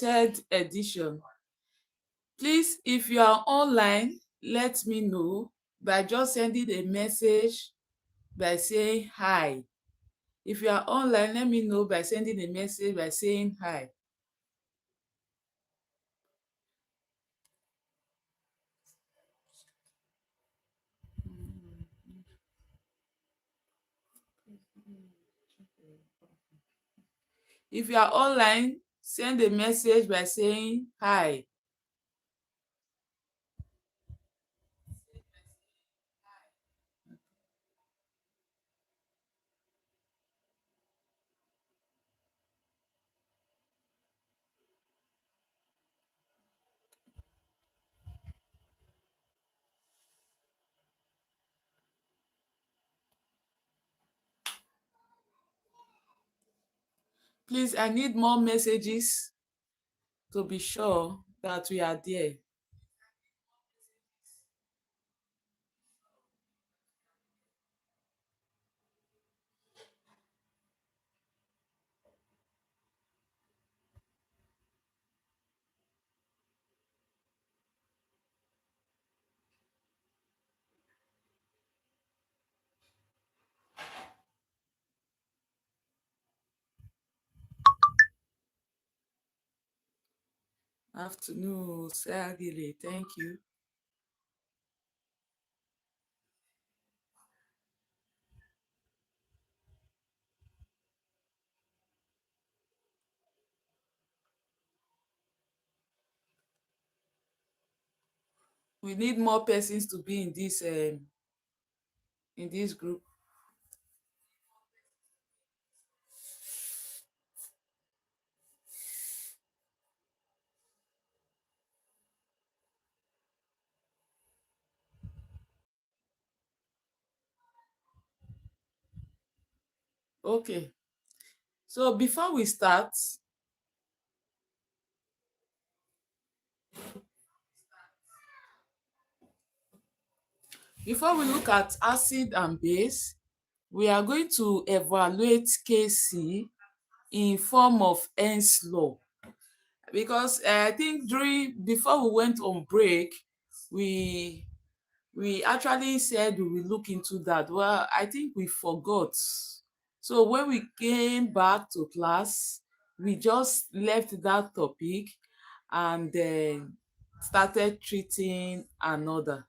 third edition. Please, if you are online, let me know by just sending a message by saying hi. If you are online, let me know by sending a message by saying hi. If you are online, send a message by saying hi. Please, I need more messages to be sure that we are there. Afternoon, Sagile. Thank you. We need more persons to be in this group. Okay. So before we look at acid and base, we are going to evaluate KC in form of Hen's law, because I think before we went on break, we actually said we will look into that. Well, I think we forgot. So when we came back to class, we just left that topic and then started treating another.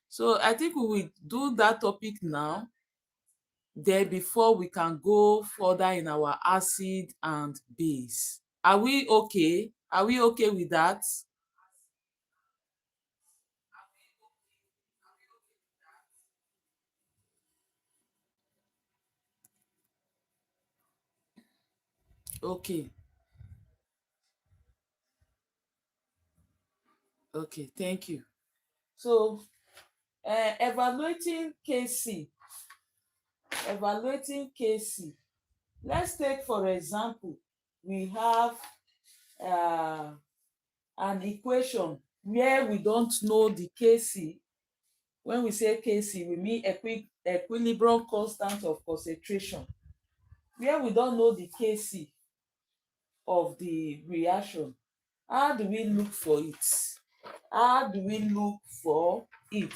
So I think we will do that topic now, then before we can go further in our acid and base. Are we okay? Are we okay with that? Okay, okay, thank you. So evaluating KC, evaluating KC. Let's take for example, we have uh, an equation where we don't know the KC. When we say KC, we mean equilibrium constant of concentration. Where we don't know the KC of the reaction, how do we look for it? How do we look for it?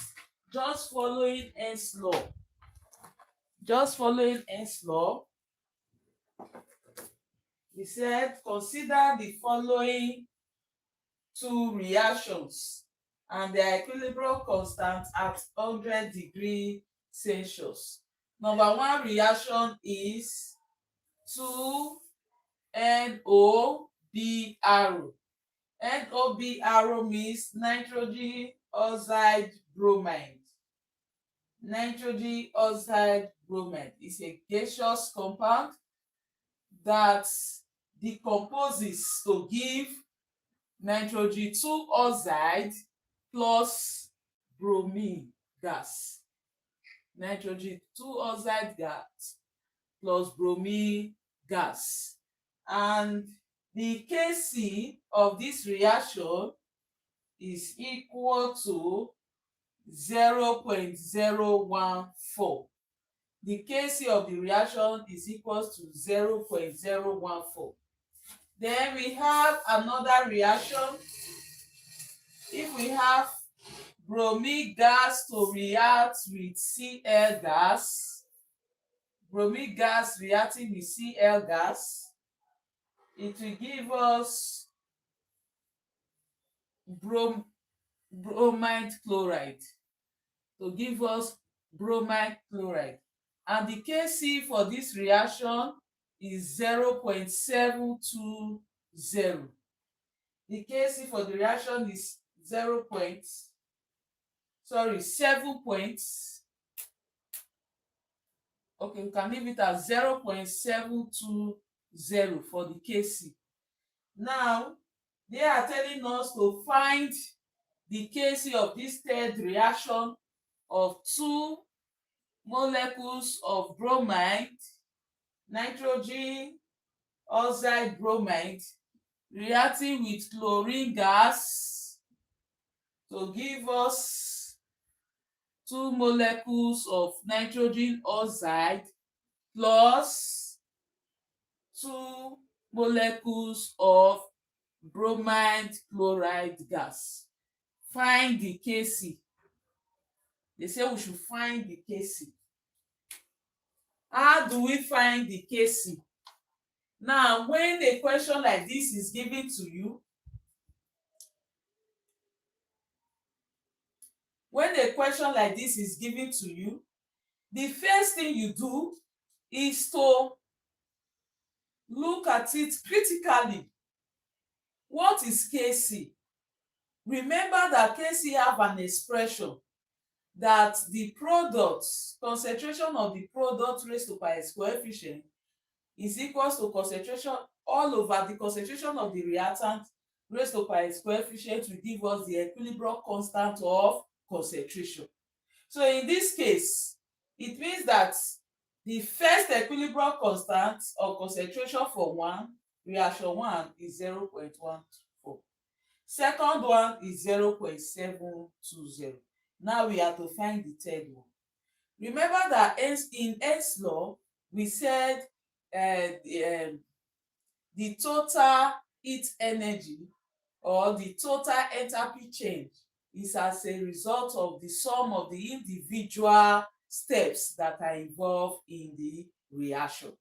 Just following Hen's law. Just following Hen's law, we said consider the following two reactions and their equilibrium constant at 100 degrees Celsius. Number one reaction is 2NOBr. NOBr means nitrogen oxide bromide. Nitrogen oxide bromide is a gaseous compound that decomposes to give nitrogen 2 oxide plus bromine gas. Nitrogen 2 oxide gas plus bromine gas. And the Kc of this reaction is equal to 0.014. The Kc of the reaction is equal to 0.014. Then we have another reaction. If we have bromic gas to react with Cl gas, bromic gas reacting with Cl gas, it will give us bromide chloride, to give us bromide chloride. And the Kc for this reaction is 0.720. The Kc for the reaction is 7 points. Okay, we can leave it as 0.720 for the Kc. Now, they are telling us to find the Kc of this third reaction of two molecules of bromide, nitrogen oxide bromide, reacting with chlorine gas to give us two molecules of nitrogen oxide plus two molecules of bromide chloride gas. Find the Kc. They say we should find the Kc. How do we find the Kc? Now, when a question like this is given to you, the first thing you do is to look at it critically. What is Kc? Remember that Kc have an expression that the product, concentration of the product raised to by its coefficient is equals to concentration all over the concentration of the reactant raised to by its coefficient will give us the equilibrium constant of concentration. So in this case, it means that the first equilibrium constant of concentration for reaction 1 is 0.124. Second one is 0.720. Now we have to find the third one. Remember that in Hens law, we said the total heat energy or the total enthalpy change is as a result of the sum of the individual steps that are involved in the reaction.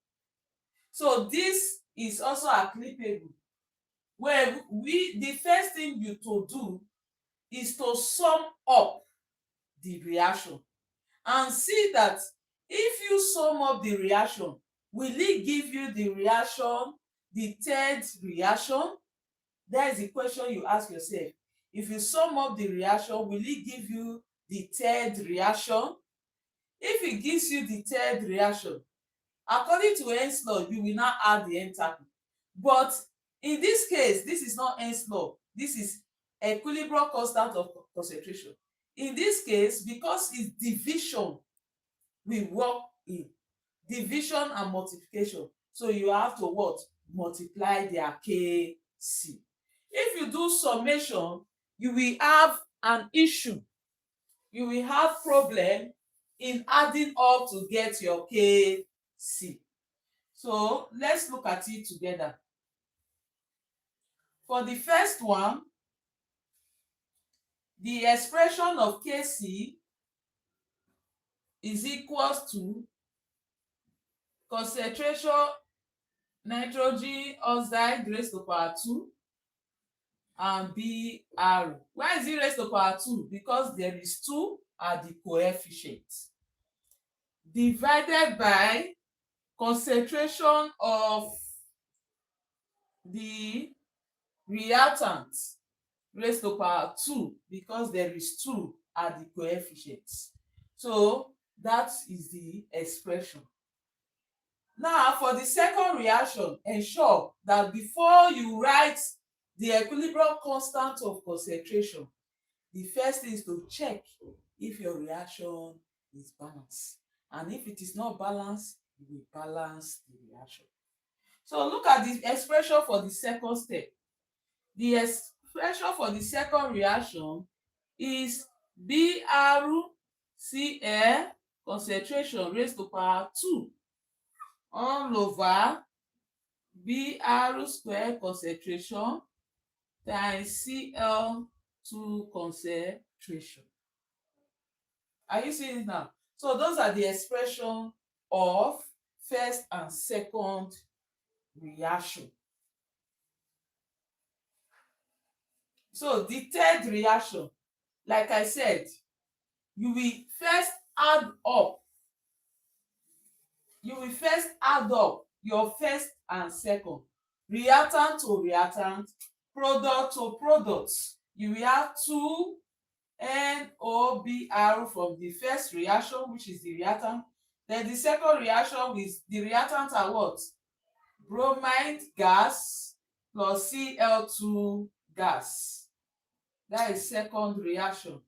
So this is also applicable where the first thing you to do is to sum up the reaction and see that if you sum up the reaction, will it give you the reaction, the third reaction? That is the question you ask yourself. If you sum up the reaction, will it give you the third reaction? If it gives you the third reaction, according to Hens law, you will now add the enthalpy. But in this case, this is not Hens law. This is equilibrium constant of concentration. In this case, because it's division, we work in division and multiplication. So you have to what? Multiply their Kc. If you do summation, you will have an issue. You will have problem in adding up to get your Kc. So let's look at it together. For the first one, the expression of Kc is equals to concentration nitrogen oxide raised to power 2 and Br. Why is it raised to power 2? Because there is 2 at the coefficient. Divided by concentration of the reactant raised to power 2 because there is 2 at the coefficients. So that is the expression. Now for the second reaction, ensure that before you write the equilibrium constant of concentration, the first thing is to check if your reaction is balanced. And if it is not balanced, you will balance the reaction. So look at the expression for the second step. The expression for the second reaction is BrCl concentration raised to power 2 all over Br square concentration times Cl2 concentration. Are you seeing it now? So those are the expression of first and second reaction. So the third reaction, like I said, you will first add up your first and second, reactant to reactant, product to product. You will have 2 NOBr from the first reaction, which is the reactant. Then the second reaction with the reactant are what? Bromide gas plus Cl2 gas. That is second reaction.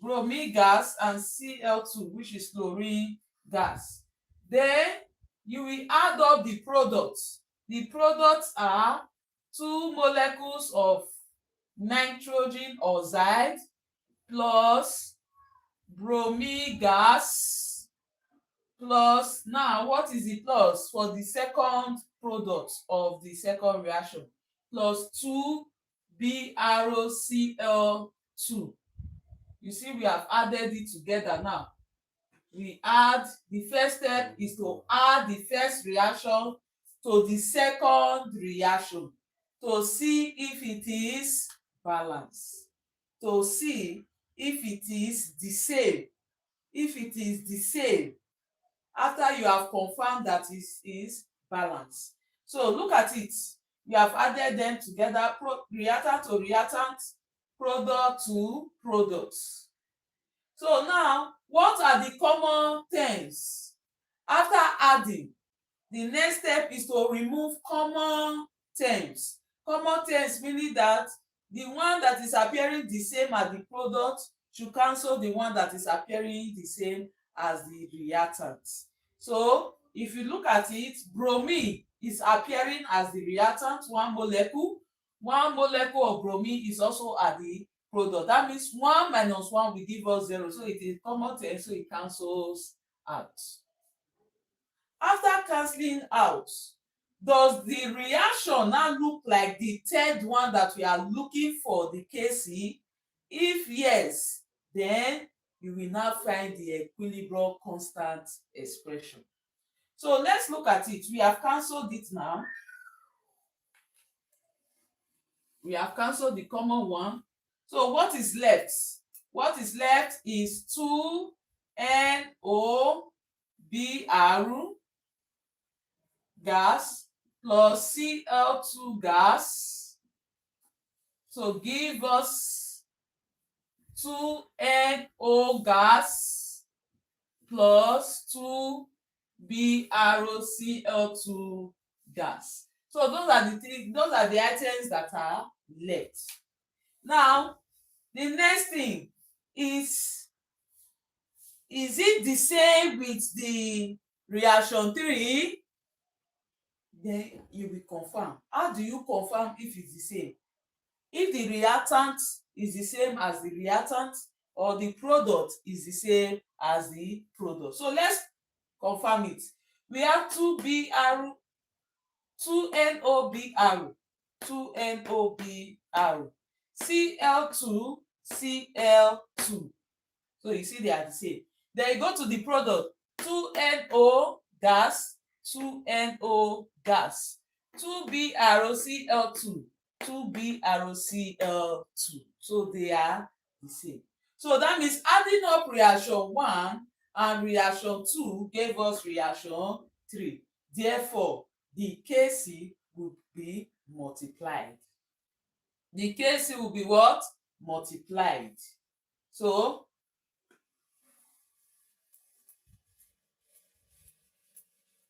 Bromine gas and Cl2, which is chlorine gas. Then you will add up the products. The products are 2 molecules of nitrogen oxide plus bromine gas plus, now what is the plus for the second product of the second reaction? Plus 2 BrCl2. You see, we have added it together now. The first step is to add the first reaction to the second reaction to see if it is balanced, to see if it is the same. If it is the same, after you have confirmed that it is balanced. So look at it. We have added them together, reactant to reactant, product to products. So now, what are the common terms? After adding, the next step is to remove common terms. Common terms meaning that the one that is appearing the same as the product should cancel the one that is appearing the same as the reactant. So if you look at it, bromine is appearing as the reactant, 1 molecule. 1 molecule of bromine is also at the product. That means 1 minus 1 will give us 0. So it is common term, so it cancels out. After cancelling out, does the reaction now look like the third one that we are looking for, the Kc? If yes, then you will now find the equilibrium constant expression. So let's look at it. We have cancelled it now. We have cancelled the common one. So what is left? What is left is 2 NOBr gas plus Cl2 gas. So give us 2 NO gas plus 2 BrCl2 gas. So those are the items that are left. Now, the next thing is it the same with the reaction 3? Then you will confirm. How do you confirm if it's the same? If the reactant is the same as the reactant, or the product is the same as the product. So let's confirm it. We have 2 NOBr, Cl2, Cl2. So you see they are the same. Then you go to the product, 2 NO gas, 2 NO gas, 2 BrCl2, 2 BrCl2. So they are the same. So that means adding up reaction 1 and reaction 2 gave us reaction 3. Therefore, the Kc would be multiplied. The Kc will be what? Multiplied. So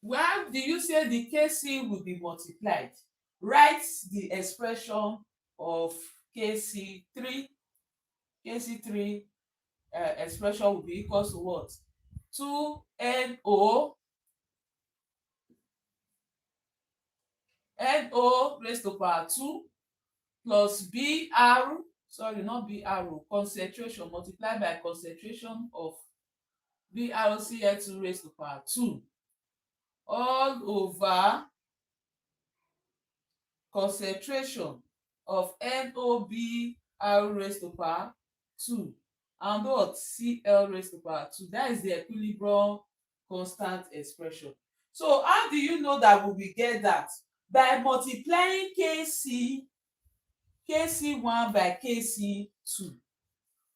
why do you say the Kc will be multiplied? Write the expression of Kc3. Kc3 expression will be equal to what? 2NO raised to power 2 plus concentration multiplied by concentration of BrCl2 raised to power 2 all over concentration of NOBr raised to power 2 and what Cl raised to power 2. That is the equilibrium constant expression. So how do you know that we will get that? By multiplying Kc1 by Kc2.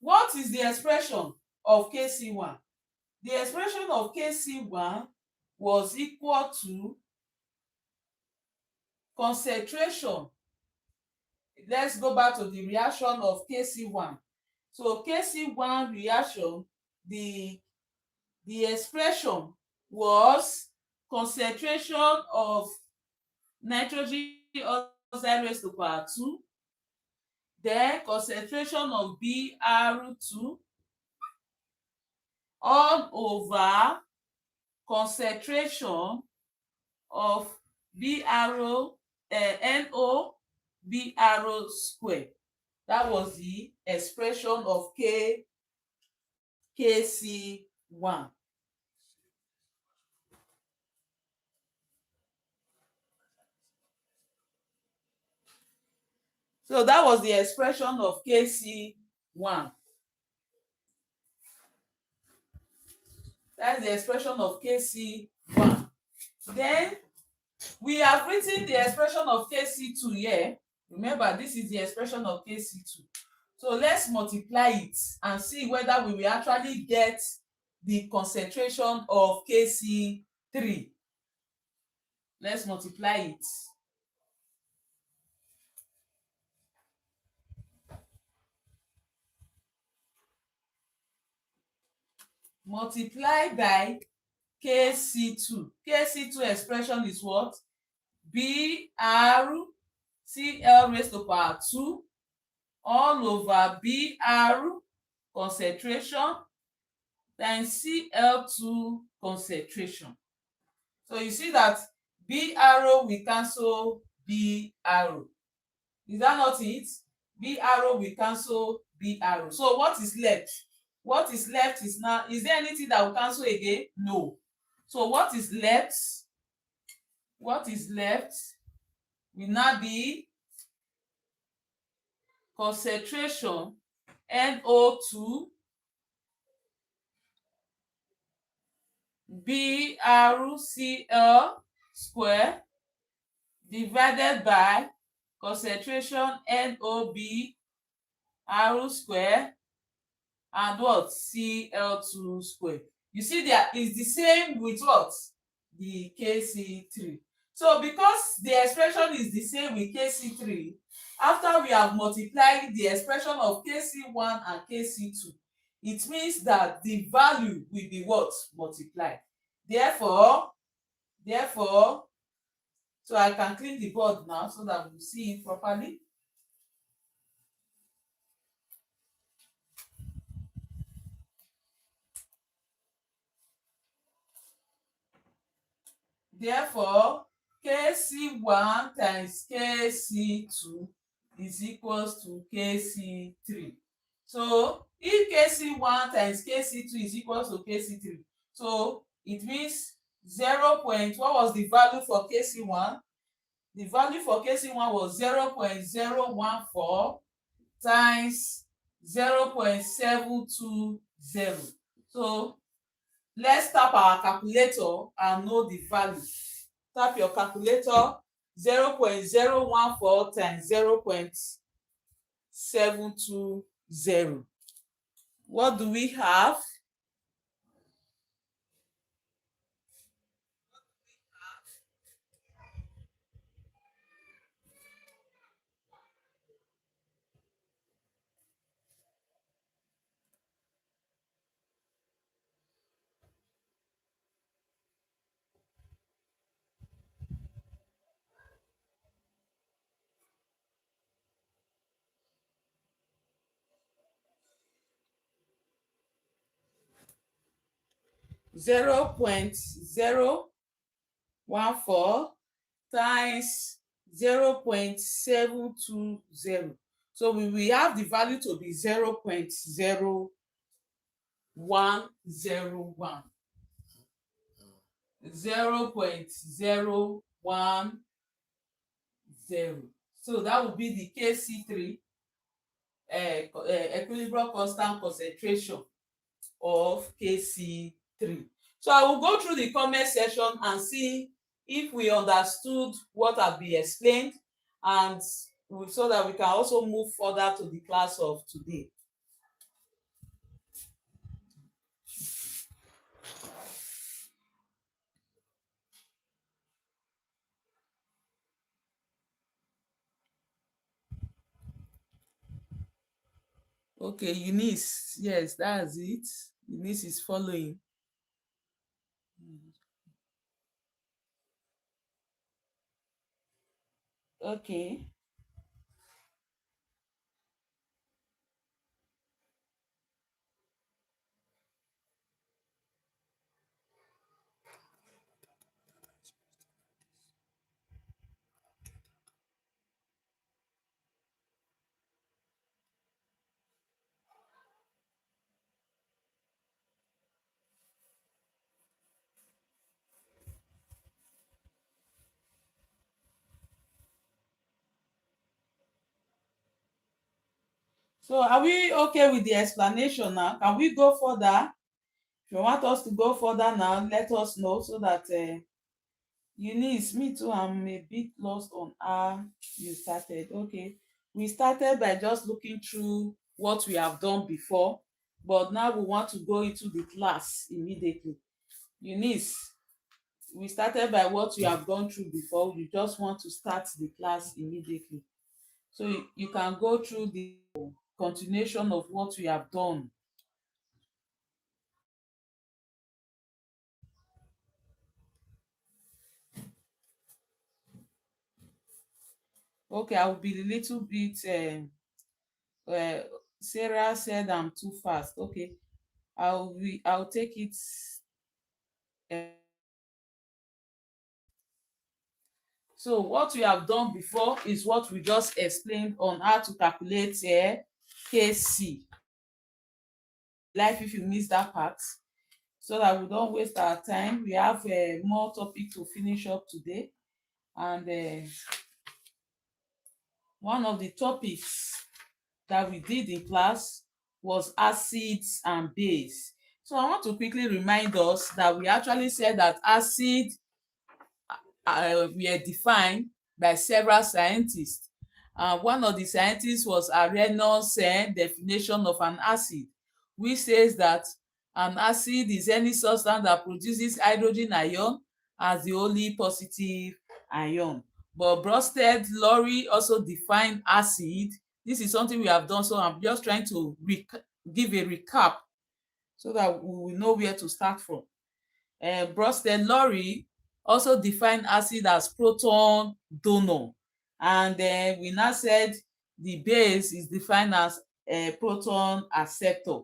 What is the expression of Kc1? The expression of Kc1 was equal to concentration. Let's go back to the reaction of Kc1. So Kc1 reaction, the expression was concentration of nitrogen oxide raised to power 2, then concentration of Br2 all over concentration of NO Br square. That was the expression of Kc1. So that was the expression of Kc1. That's the expression of Kc1. Then we have written the expression of Kc2 here. Remember, this is the expression of Kc2. So let's multiply it and see whether we will actually get the concentration of Kc3. Let's multiply it. Multiply by Kc2. Kc2 expression is what? Br Cl raised to power 2 all over Br concentration times Cl2 concentration. So you see that Br will cancel Br. Is that not it? Br will cancel Br. So what is left? What is left is now, is there anything that will cancel again? No. So what is left? What is left will now be concentration NO2 BrCl square divided by concentration NOBr square and what? Cl2 square. You see that is the same with what? The Kc3. So because the expression is the same with Kc3, after we have multiplied the expression of Kc1 and Kc2, it means that the value will be what? Multiplied. Therefore, so I can clean the board now so that we see it properly. Therefore, Kc1 times Kc2 is equals to Kc3. So if Kc1 times Kc2 is equals to Kc3, so it means 0. What was the value for Kc1? The value for Kc1 was 0.014 times 0.720. So let's tap our calculator and know the value. Tap your calculator. 0.014 times 0.720. What do we have? Zero point 0.014 times 0.720. So we will have the value to be 0.0101. 0.010. So that would be the Kc3, equilibrium constant concentration of Kc3. So I will go through the comment section and see if we understood what have been explained, and so that we can also move further to the class of today. Okay, Eunice, yes, that's it. Eunice is following. Okay. So are we okay with the explanation now? Can we go further? If you want us to go further now, let us know so that Eunice, me too, I'm a bit lost on how you started. Okay. We started by just looking through what we have done before, but now we want to go into the class immediately. Eunice, we started by what we have gone through before. We just want to start the class immediately. So you can go through the continuation of what we have done. Okay, I will be a little bit. Uh, Sarah said I'm too fast. Okay, I'll take it. Uh, so what we have done before is what we just explained on how to calculate KC. Life if you miss that part, so that we don't waste our time. We have more topic to finish up today, and one of the topics that we did in class was acids and base. So I want to quickly remind us that we actually said that acid were defined by several scientists. One of the scientists was Arrhenius' definition of an acid, which says that an acid is any substance that produces hydrogen ion as the only positive ion. But Bronsted Lowry also defined acid. This is something we have done, so I'm just trying to give a recap so that we will know where to start from. Bronsted Lowry also defined acid as proton donor, and we now said the base is defined as a proton acceptor.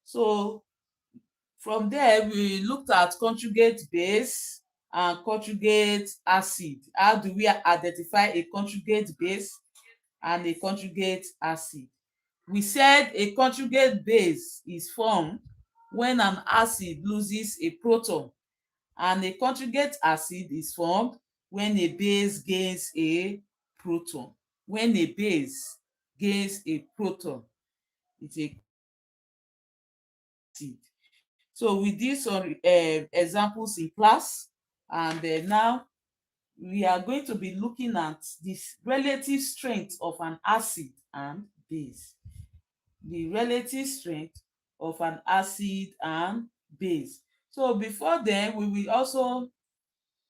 So from there we looked at conjugate base and conjugate acid. How do we identify a conjugate base and a conjugate acid? We said a conjugate base is formed when an acid loses a proton, and a conjugate acid is formed when a base gains a proton. When a base gains a proton, it's a acid. So we did some examples in class, and now we are going to be looking at this relative strength of an acid and base. The relative strength of an acid and base. So before then, we will also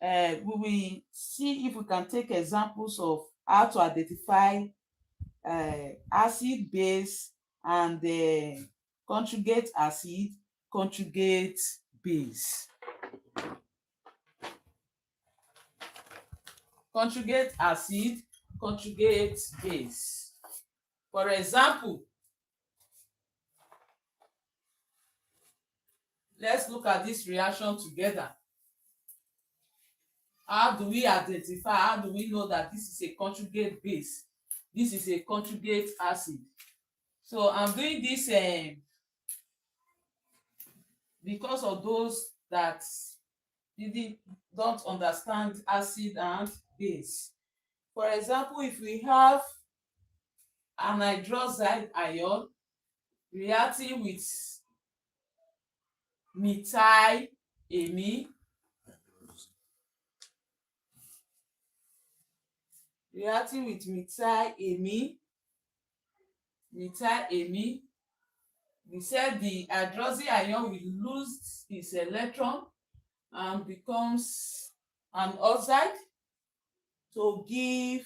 we will see if we can take examples of how to identify acid base and conjugate acid, conjugate base. Conjugate acid, conjugate base. For example, let's look at this reaction together. How do we identify, how do we know that this is a conjugate base, this is a conjugate acid? So I'm doing this because of those that don't understand acid and base. For example, if we have an hydroxide ion reacting with methyl amine, we said the hydroxyl ion will lose its electron and becomes an oxide to give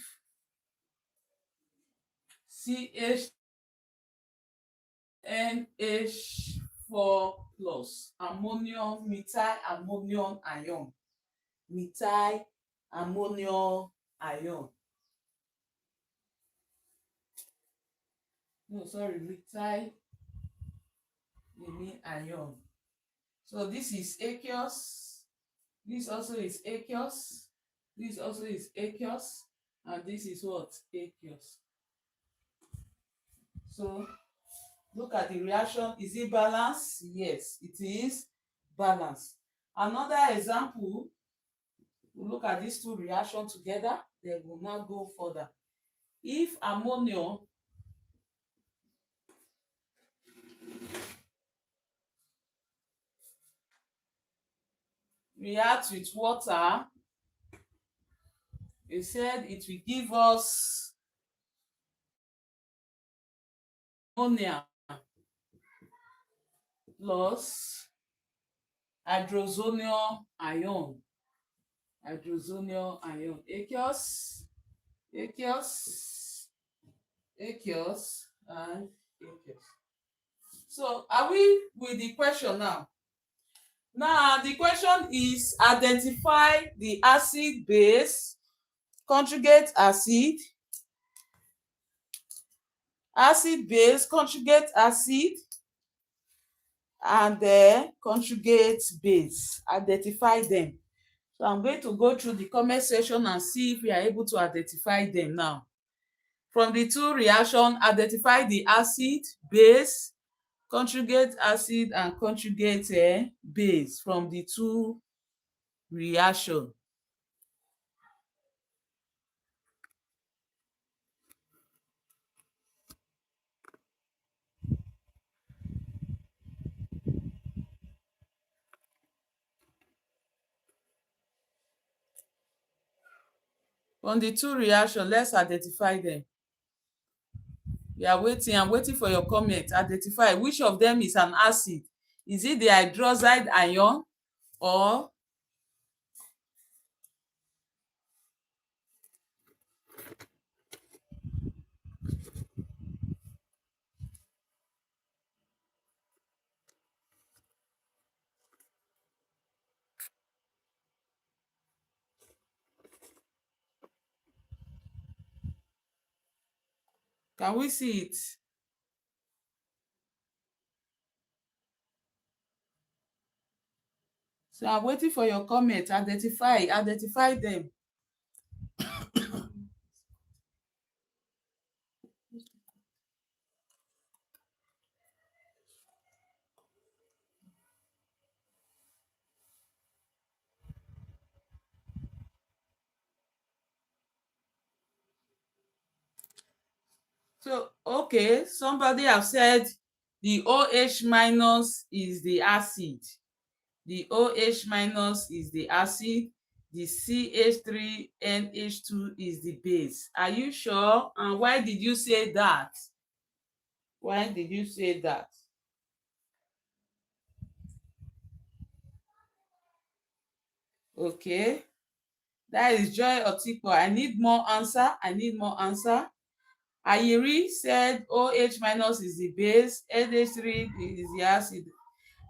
CH4 plus ammonium, methyl ammonium ion. Methyl ammonium ion. No, sorry, methyl amine ion. So this is aqueous. This also is aqueous. This also is aqueous. And this is what? Aqueous. So look at the reaction. Is it balanced? Yes, it is balanced. Another example, we look at these two reactions together, then we'll now go further. If ammonium reacts with water, it said it will give us ammonia plus hydrozonium ion. Hydrozonium ion. Aqueous, aqueous, aqueous, and aqueous. So are we with the question now? Now the question is identify the acid base, conjugate acid, acid base, conjugate acid, and conjugate base. Identify them. So I'm going to go through the comment section and see if we are able to identify them now. From the two reactions, identify the acid, base, conjugate acid, and conjugate base from the two reactions. From the two reactions, let's identify them. We are waiting. I'm waiting for your comment. Identify which of them is an acid. Is it the hydroxide ion or can we see it? So I'm waiting for your comment. Identify them. So, okay, somebody have said the OH minus is the acid. The OH minus is the acid. The CH3NH2 is the base. Are you sure? And why did you say that? Why did you say that? Okay. That is Joy Otipo. I need more answer. Ayiri said OH minus is the base, NH3 is the acid.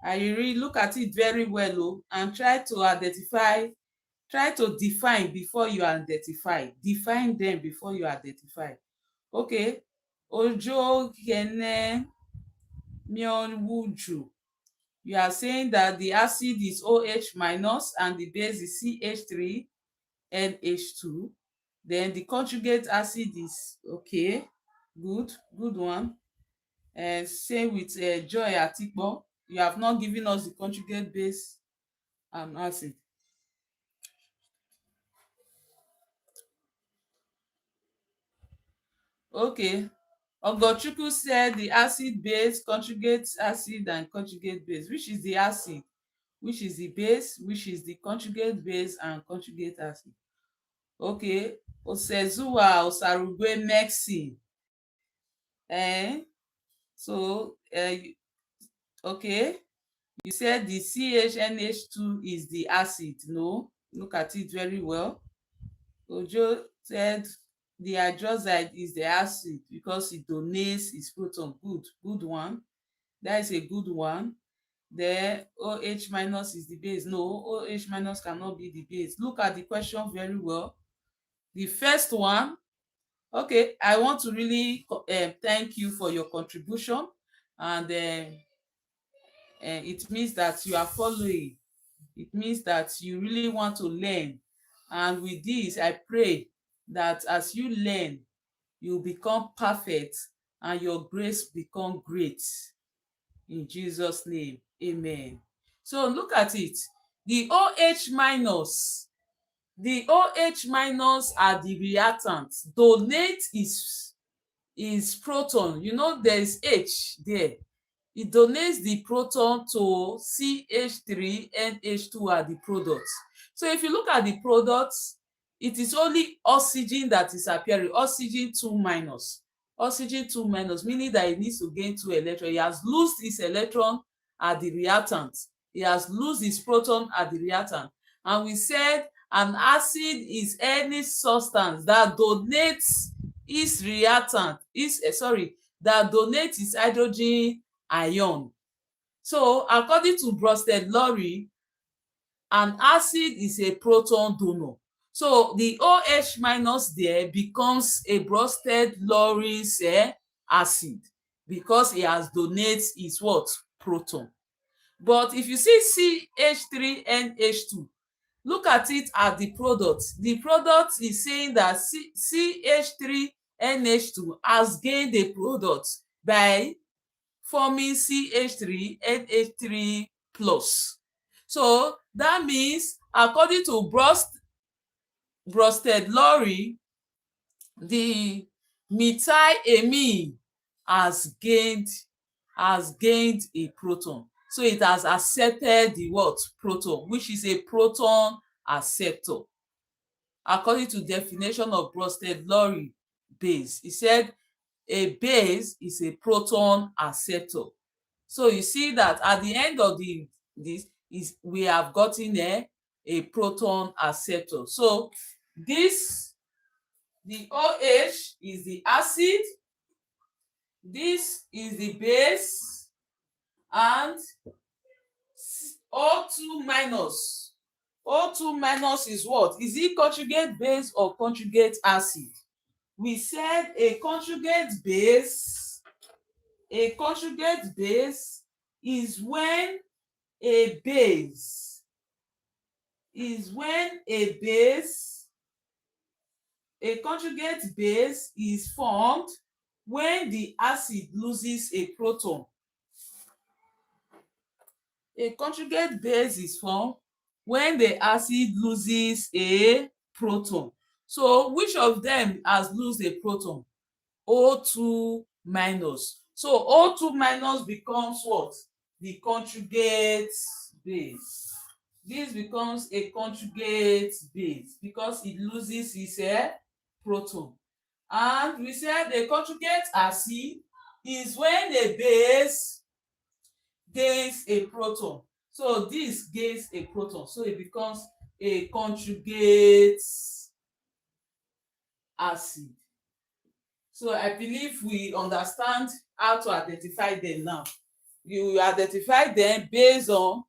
Ayiri, look at it very well and try to define before you identify. Define them before you identify. Okay. Ojo Kene Myonwuju. You are saying that the acid is OH minus and the base is CH3NH2. Then the conjugate acid is okay. Good one. And same with Joy Atikpo. You have not given us the conjugate base and acid. Okay. Ogochukwu said the acid base, conjugate acid and conjugate base. Which is the acid? Which is the base? Which is the conjugate base and conjugate acid? Okay. Osezuwa Osarugwe Mexi. So okay. You said the CHNH2 is the acid. No, look at it very well. Ojo said the hydroxide is the acid because it donates its proton. Good one. That is a good one. Then OH minus is the base. No, OH minus cannot be the base. Look at the question very well. The first one, okay, I want to really thank you for your contribution, and it means that you are following. It means that you really want to learn. And with this, I pray that as you learn, you become perfect and your grace become great. In Jesus' name, amen. So look at it. The OH minus, are the reactants. Donate is proton. You know there is H there. It donates the proton to CH3NH2 are the products. So if you look at the products, it is only oxygen that is appearing, oxygen 2 minus. Oxygen 2 minus, meaning that it needs to gain 2 electrons. He has lost his electron at the reactant. He has lost his proton at the reactant. And we said an acid is any substance that donates its reactant, that donates its hydrogen ion. So according to Bronsted-Lowry, an acid is a proton donor. So the OH minus there becomes a Bronsted-Lowry acid because it has donated its what? Proton. But if you see CH3NH2, look at it at the product. The product is saying that CH3NH2 has gained a product by forming CH3NH3 plus. So that means according to Bronsted-Lowry, the methylamine has gained a proton. So it has accepted the what? Proton, which is a proton acceptor. According to definition of Bronsted-Lowry base, he said a base is a proton acceptor. So you see that at the end of this is we have gotten a proton acceptor. So the OH is the acid, this is the base, and O2 minus. O2 minus is what? Is it conjugate base or conjugate acid? We said a conjugate base is when a base a conjugate base is formed when the acid loses a proton. A conjugate base is formed when the acid loses a proton. So which of them has lost a proton? O2 minus. So O2 minus becomes what? The conjugate base. This becomes a conjugate base because it loses its proton. And we said the conjugate acid is when a base gains a proton. So this gains a proton. So it becomes a conjugate acid. So I believe we understand how to identify them now. You identify them based on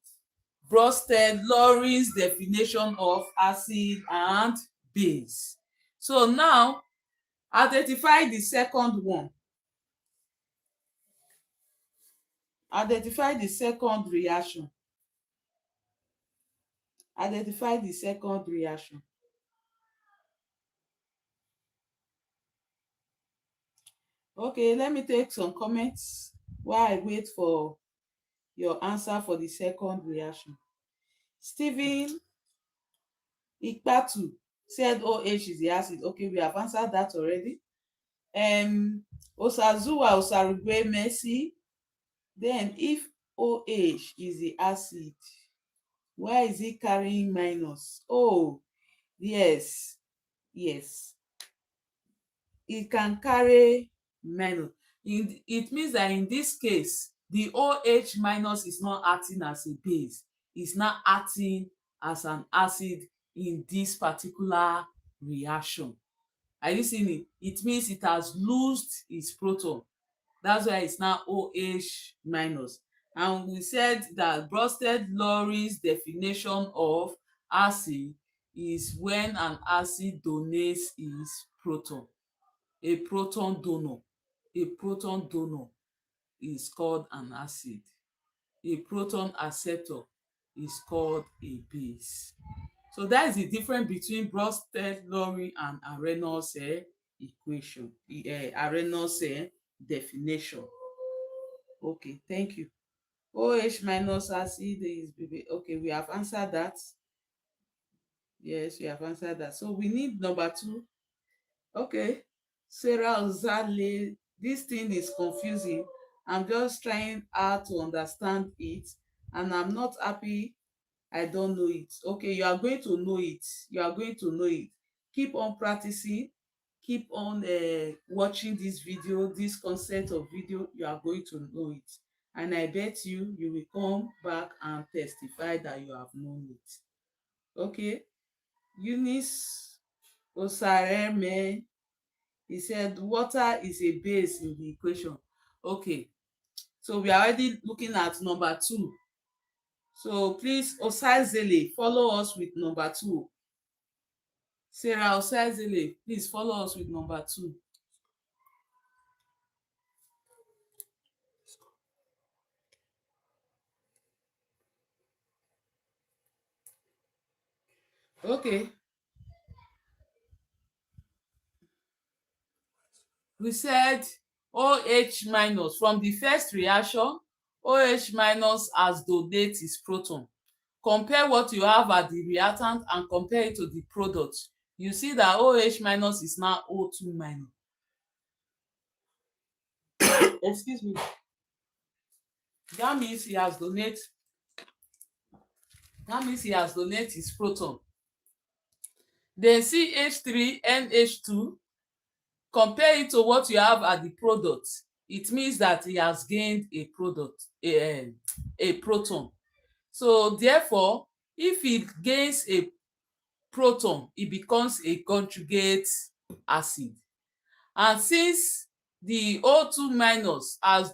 Bronsted-Lowry's definition of acid and base. So now identify the second one. Identify the second reaction. Identify the second reaction. Okay, let me take some comments while I wait for your answer for the second reaction. Stephen Ikpatu said OH is the acid. Okay, we have answered that already. Osazuwa Osarugwe Messi. Then if OH is the acid, why is it carrying minus? Oh, yes, yes. It can carry minus. It means that in this case, the OH minus is not acting as a base. It's not acting as an acid in this particular reaction. Are you seeing it? It means it has loosed its proton. That's why it's now OH minus. And we said that Bronsted-Lowry's definition of acid is when an acid donates its proton. A proton donor. A proton donor is called an acid. A proton acceptor is called a base. So that is the difference between Bronsted-Lowry and Arrhenius equation, Arrhenius definition. Okay, thank you. OH minus acid is okay, we have answered that. Yes, we have answered that. So we need number 2. Okay. Sarah Ozale, this thing is confusing. I'm just trying hard to understand it, and I'm not happy I don't know it. Okay, you are going to know it. You are going to know it. Keep on practicing. Keep on watching this video, this concept of video. You are going to know it. And I bet you will come back and testify that you have known it. Okay. Eunice Osareme, he said water is a base in the equation. Okay. So we are already looking at number 2. So please, Osazele, follow us with number 2. Sarah Osazele, please follow us with number 2. Okay. We said OH minus from the first reaction, OH minus has donate its proton. Compare what you have at the reactant and compare it to the product. You see that OH minus is now O2 minus. Excuse me. That means he has donate. That means he has donate his proton. Then CH3NH2, compare it to what you have at the product. It means that he has gained a product, a proton. So therefore, if he gains a proton, it becomes a conjugate acid. And since the O2 minus has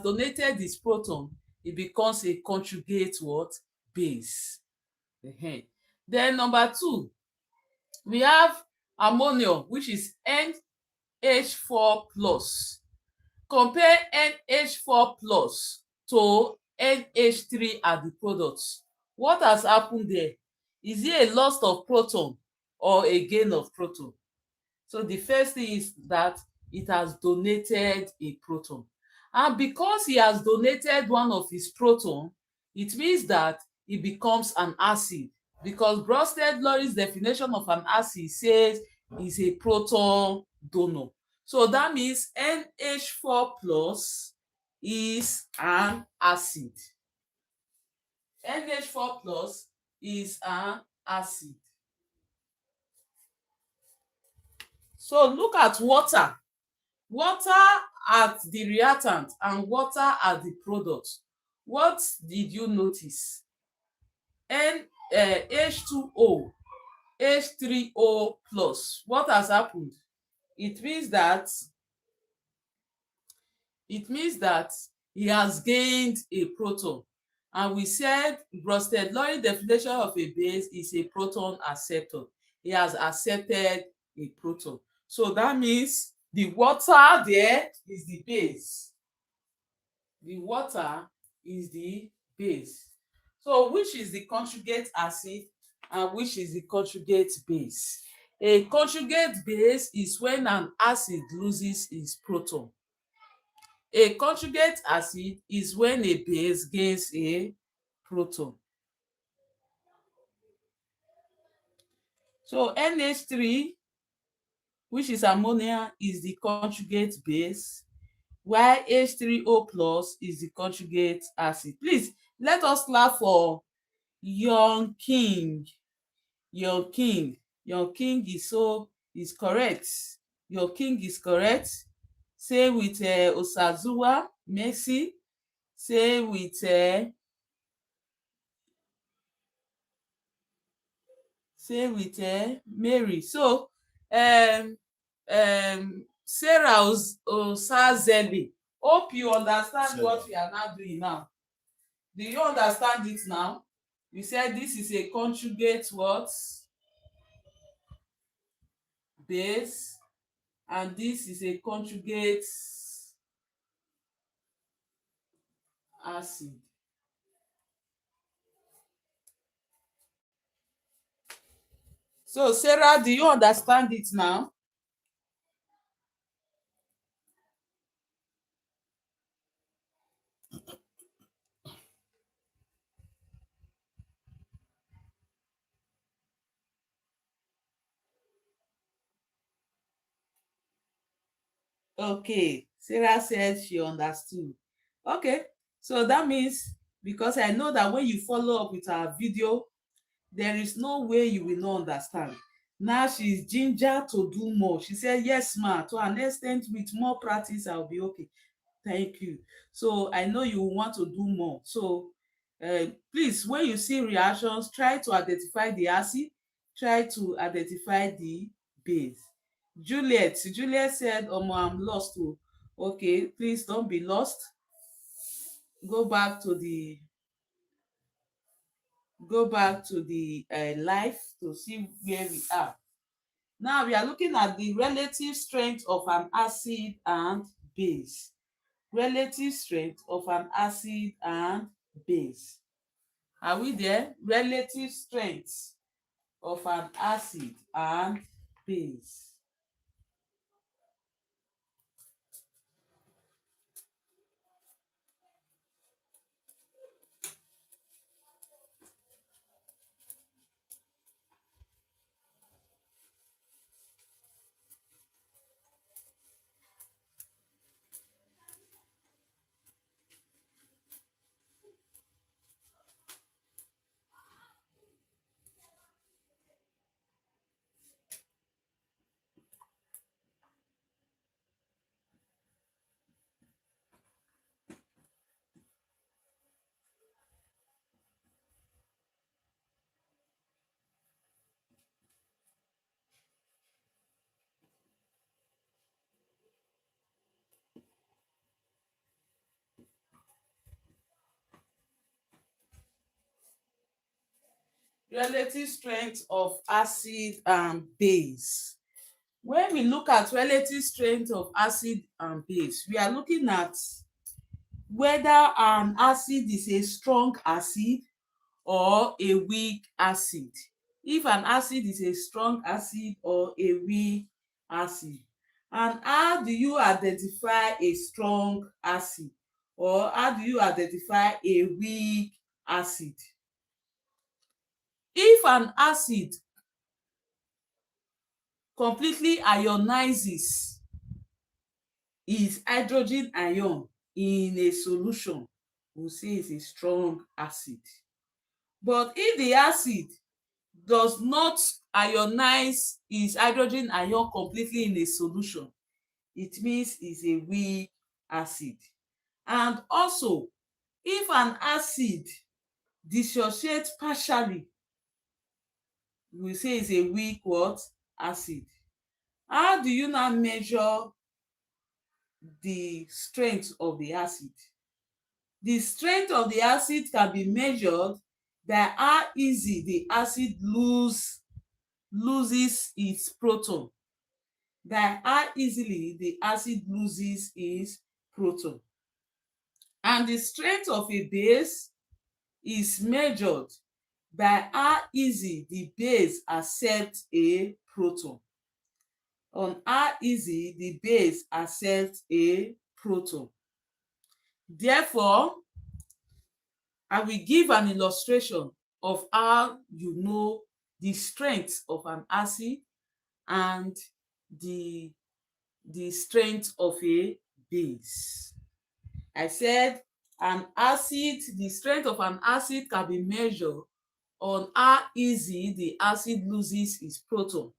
donated its proton, it becomes a conjugate what? Base. Then number 2, we have ammonium, which is NH4 plus. Compare NH4 plus to NH3 at the product. What has happened there? Is it a loss of proton or a gain of proton? So the first thing is that it has donated a proton. And because he has donated one of his proton, it means that it becomes an acid. Because Bronsted-Lowry's definition of an acid says is a proton donor. So that means NH4 plus is an acid. NH4 plus is an acid. So look at water. Water at the reactant and water at the product. What did you notice? H2O, H3O plus. What has happened? It means that he has gained a proton. And we said Bronsted-Lowry definition of a base is a proton acceptor. He has accepted a proton. So that means the water there is the base. The water is the base. So which is the conjugate acid and which is the conjugate base? A conjugate base is when an acid loses its proton. A conjugate acid is when a base gains a proton. So NH3, which is ammonia, is the conjugate base, while H3O plus is the conjugate acid. Please let us clap for Young King. Young King. Young King is correct. Your king is correct. Say with Osazuwa, Messi. Say with Mary. So Sarah Osazeli. Hope you understand what we are now doing now. Do you understand it now? You said this is a conjugate what? Base, and this is a conjugate acid. So Sarah, do you understand it now? Okay, Sarah said she understood. Okay, so that means, because I know that when you follow up with our video, there is no way you will not understand. Now she's ginger to do more. She said, yes, ma, to an extent, with more practice, I'll be okay. Thank you. So I know you want to do more. So please, when you see reactions, try to identify the acid, try to identify the base. Juliet said, I'm lost too. Okay, please don't be lost. Go back to the life to see where we are. Now we are looking at the relative strength of an acid and base. Relative strength of an acid and base. Are we there? Relative strength of an acid and base. Relative strength of acid and base. When we look at relative strength of acid and base, we are looking at whether an acid is a strong acid or a weak acid. If an acid is a strong acid or a weak acid. And how do you identify a strong acid, or how do you identify a weak acid? If an acid completely ionizes its hydrogen ion in a solution, we'll say it's a strong acid. But if the acid does not ionize its hydrogen ion completely in a solution, it means it's a weak acid. And also, if an acid dissociates partially, we say it's a weak what? Acid. How do you now measure the strength of the acid? The strength of the acid can be measured by how easy the acid loses its proton. By how easily the acid loses its proton. And the strength of a base is measured by how easy the base accepts a proton. On how easy the base accepts a proton. Therefore, I will give an illustration of how you know the strength of an acid and the strength of a base. I said the strength of an acid can be measured on how easy the acid loses its proton,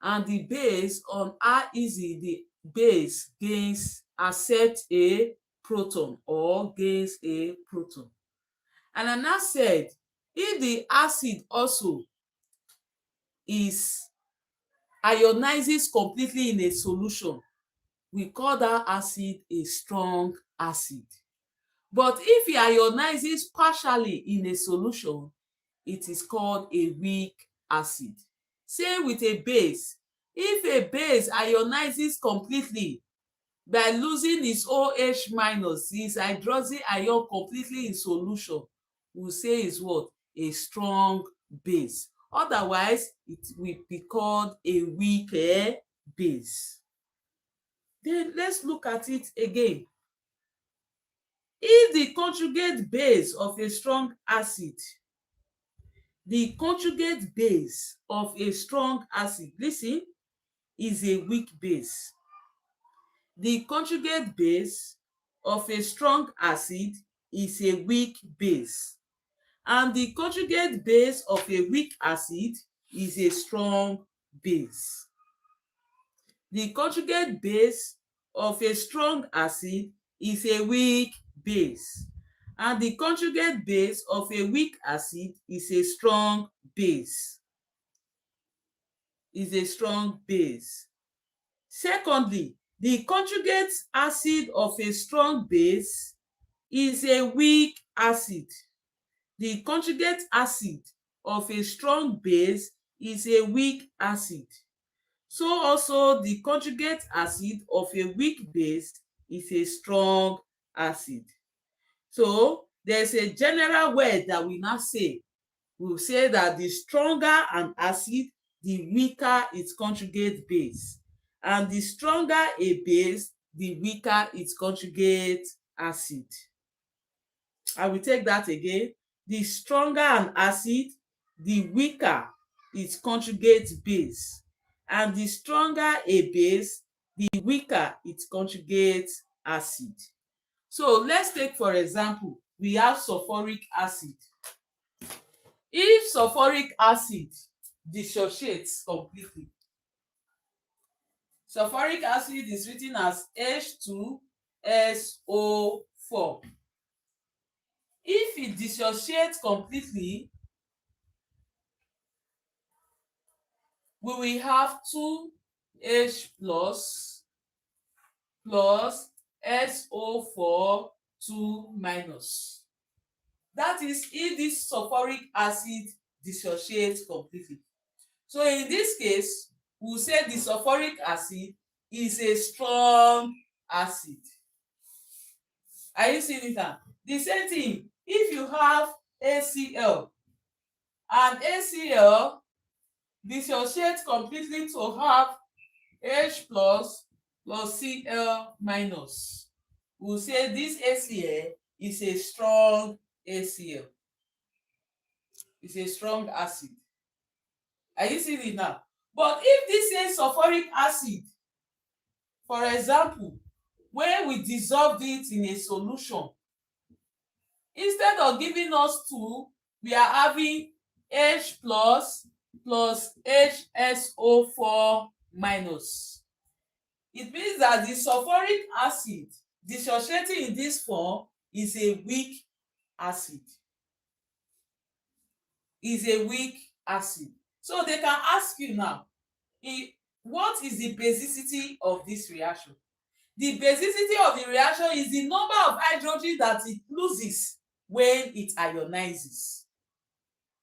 and the base on how easy the base gains accept a proton or gains a proton. And I now said, if the acid also is ionizes completely in a solution, we call that acid a strong acid. But if it ionizes partially in a solution, it is called a weak acid. Same with a base. If a base ionizes completely by losing its OH minus, its hydroxy ion completely in solution, we say is what? A strong base. Otherwise, it will be called a weak base. Then let's look at it again. If the conjugate base of a strong acid, the conjugate base of a strong acid, listen, is a weak base. The conjugate base of a strong acid is a weak base, and the conjugate base of a weak acid is a strong base. The conjugate base of a strong acid is a weak base, and the conjugate base of a weak acid is a strong base. Is a strong base. Secondly, the conjugate acid of a strong base is a weak acid. The conjugate acid of a strong base is a weak acid. So also the conjugate acid of a weak base is a strong acid. So there's a general word that we now say. We'll say that the stronger an acid, the weaker its conjugate base. And the stronger a base, the weaker its conjugate acid. I will take that again. The stronger an acid, the weaker its conjugate base. And the stronger a base, the weaker its conjugate acid. So let's take, for example, we have sulfuric acid. If sulfuric acid dissociates completely, sulfuric acid is written as H2SO4. If it dissociates completely, we will have 2H plus SO4 2 minus. That is if this sulfuric acid dissociates completely. So in this case, we'll say the sulfuric acid is a strong acid. Are you seeing it now? The same thing, if you have ACl and ACl dissociates completely to have H plus Cl minus, we'll say this ACl is a strong ACl. It's a strong acid. Are you seeing it now? But if this is sulfuric acid, for example, when we dissolve it in a solution, instead of giving us 2, we are having H plus HSO4 minus. It means that the sulfuric acid dissociating in this form is a weak acid. Is a weak acid. So they can ask you now, what is the basicity of this reaction? The basicity of the reaction is the number of hydrogen that it loses when it ionizes.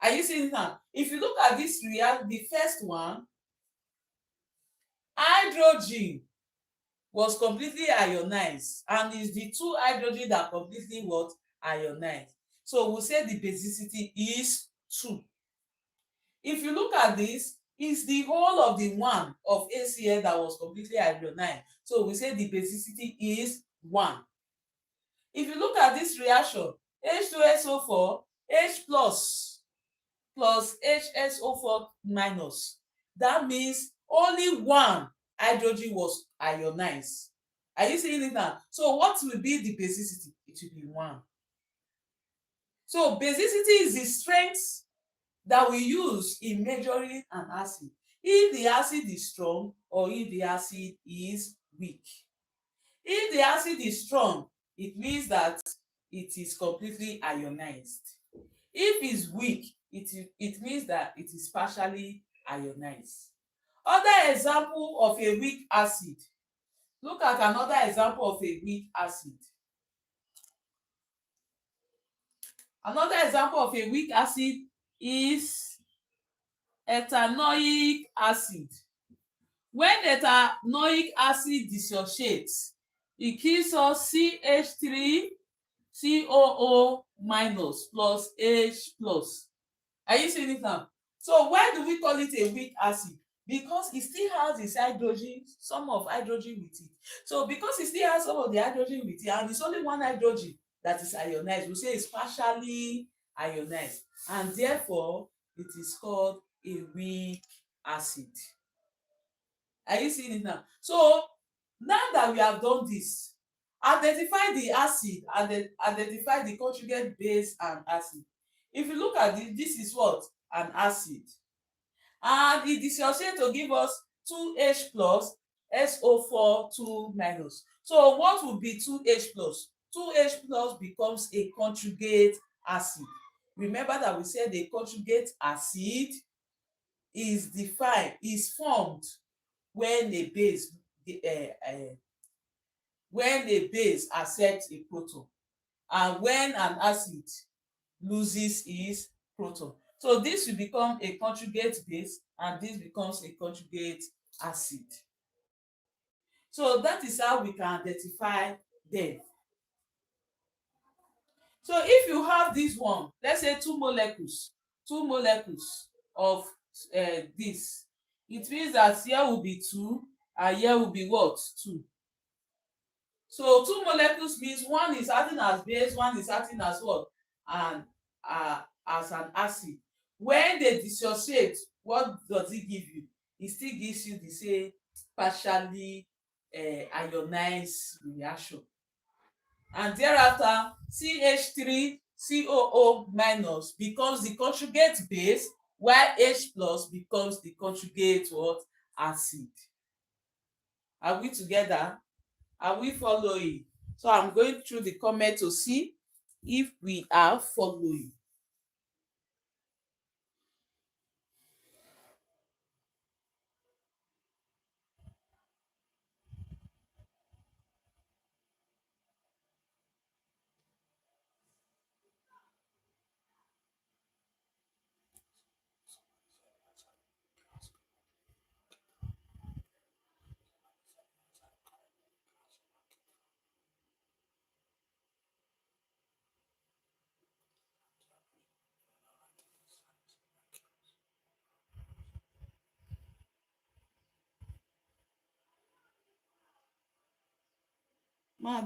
Are you seeing it now? If you look at this reaction, the first one, hydrogen was completely ionized, and it's the 2 hydrogen that completely what? Ionized. So we'll say the basicity is 2. If you look at this, it's the whole of the 1 of ACl that was completely ionized. So we say the basicity is 1. If you look at this reaction, H2SO4, H plus HSO4 minus, that means only 1 hydrogen was ionized. Are you seeing it now? So what will be the basicity? It will be 1. So basicity is the strength that we use in measuring an acid. If the acid is strong or if the acid is weak. If the acid is strong, it means that it is completely ionized. If it's weak, it means that it is partially ionized. Other example of a weak acid. Look at another example of a weak acid. Another example of a weak acid is ethanoic acid. When ethanoic acid dissociates, it gives us CH3 COO minus plus H plus. Are you seeing it now? So why do we call it a weak acid? Because it still has its hydrogen, some of hydrogen with it. So because it still has some of the hydrogen with it, and it's only one hydrogen that is ionized, we say it's partially ionized, and therefore it is called a weak acid. Are you seeing it now? So now that we have done this, identify the acid and then identify the conjugate base and acid. If you look at this is what? An acid. And it dissociates to give us 2H plus SO4 2 minus. So what will be 2H plus? 2H plus becomes a conjugate acid. Remember that we said a conjugate acid is formed when a base accepts a proton and when an acid loses its proton. So this will become a conjugate base and this becomes a conjugate acid. So that is how we can identify them. So if you have this one, let's say two molecules of this, it means that here will be 2 and here will be what? 2. So two molecules means one is acting as base, one is acting as what? And as an acid. When they dissociate, what does it give you? It still gives you the same partially ionized reaction. And thereafter, CH3 COO minus becomes the conjugate base, while H plus becomes the conjugate what? Acid. Are we together? Are we following? So I'm going through the comment to see if we are following.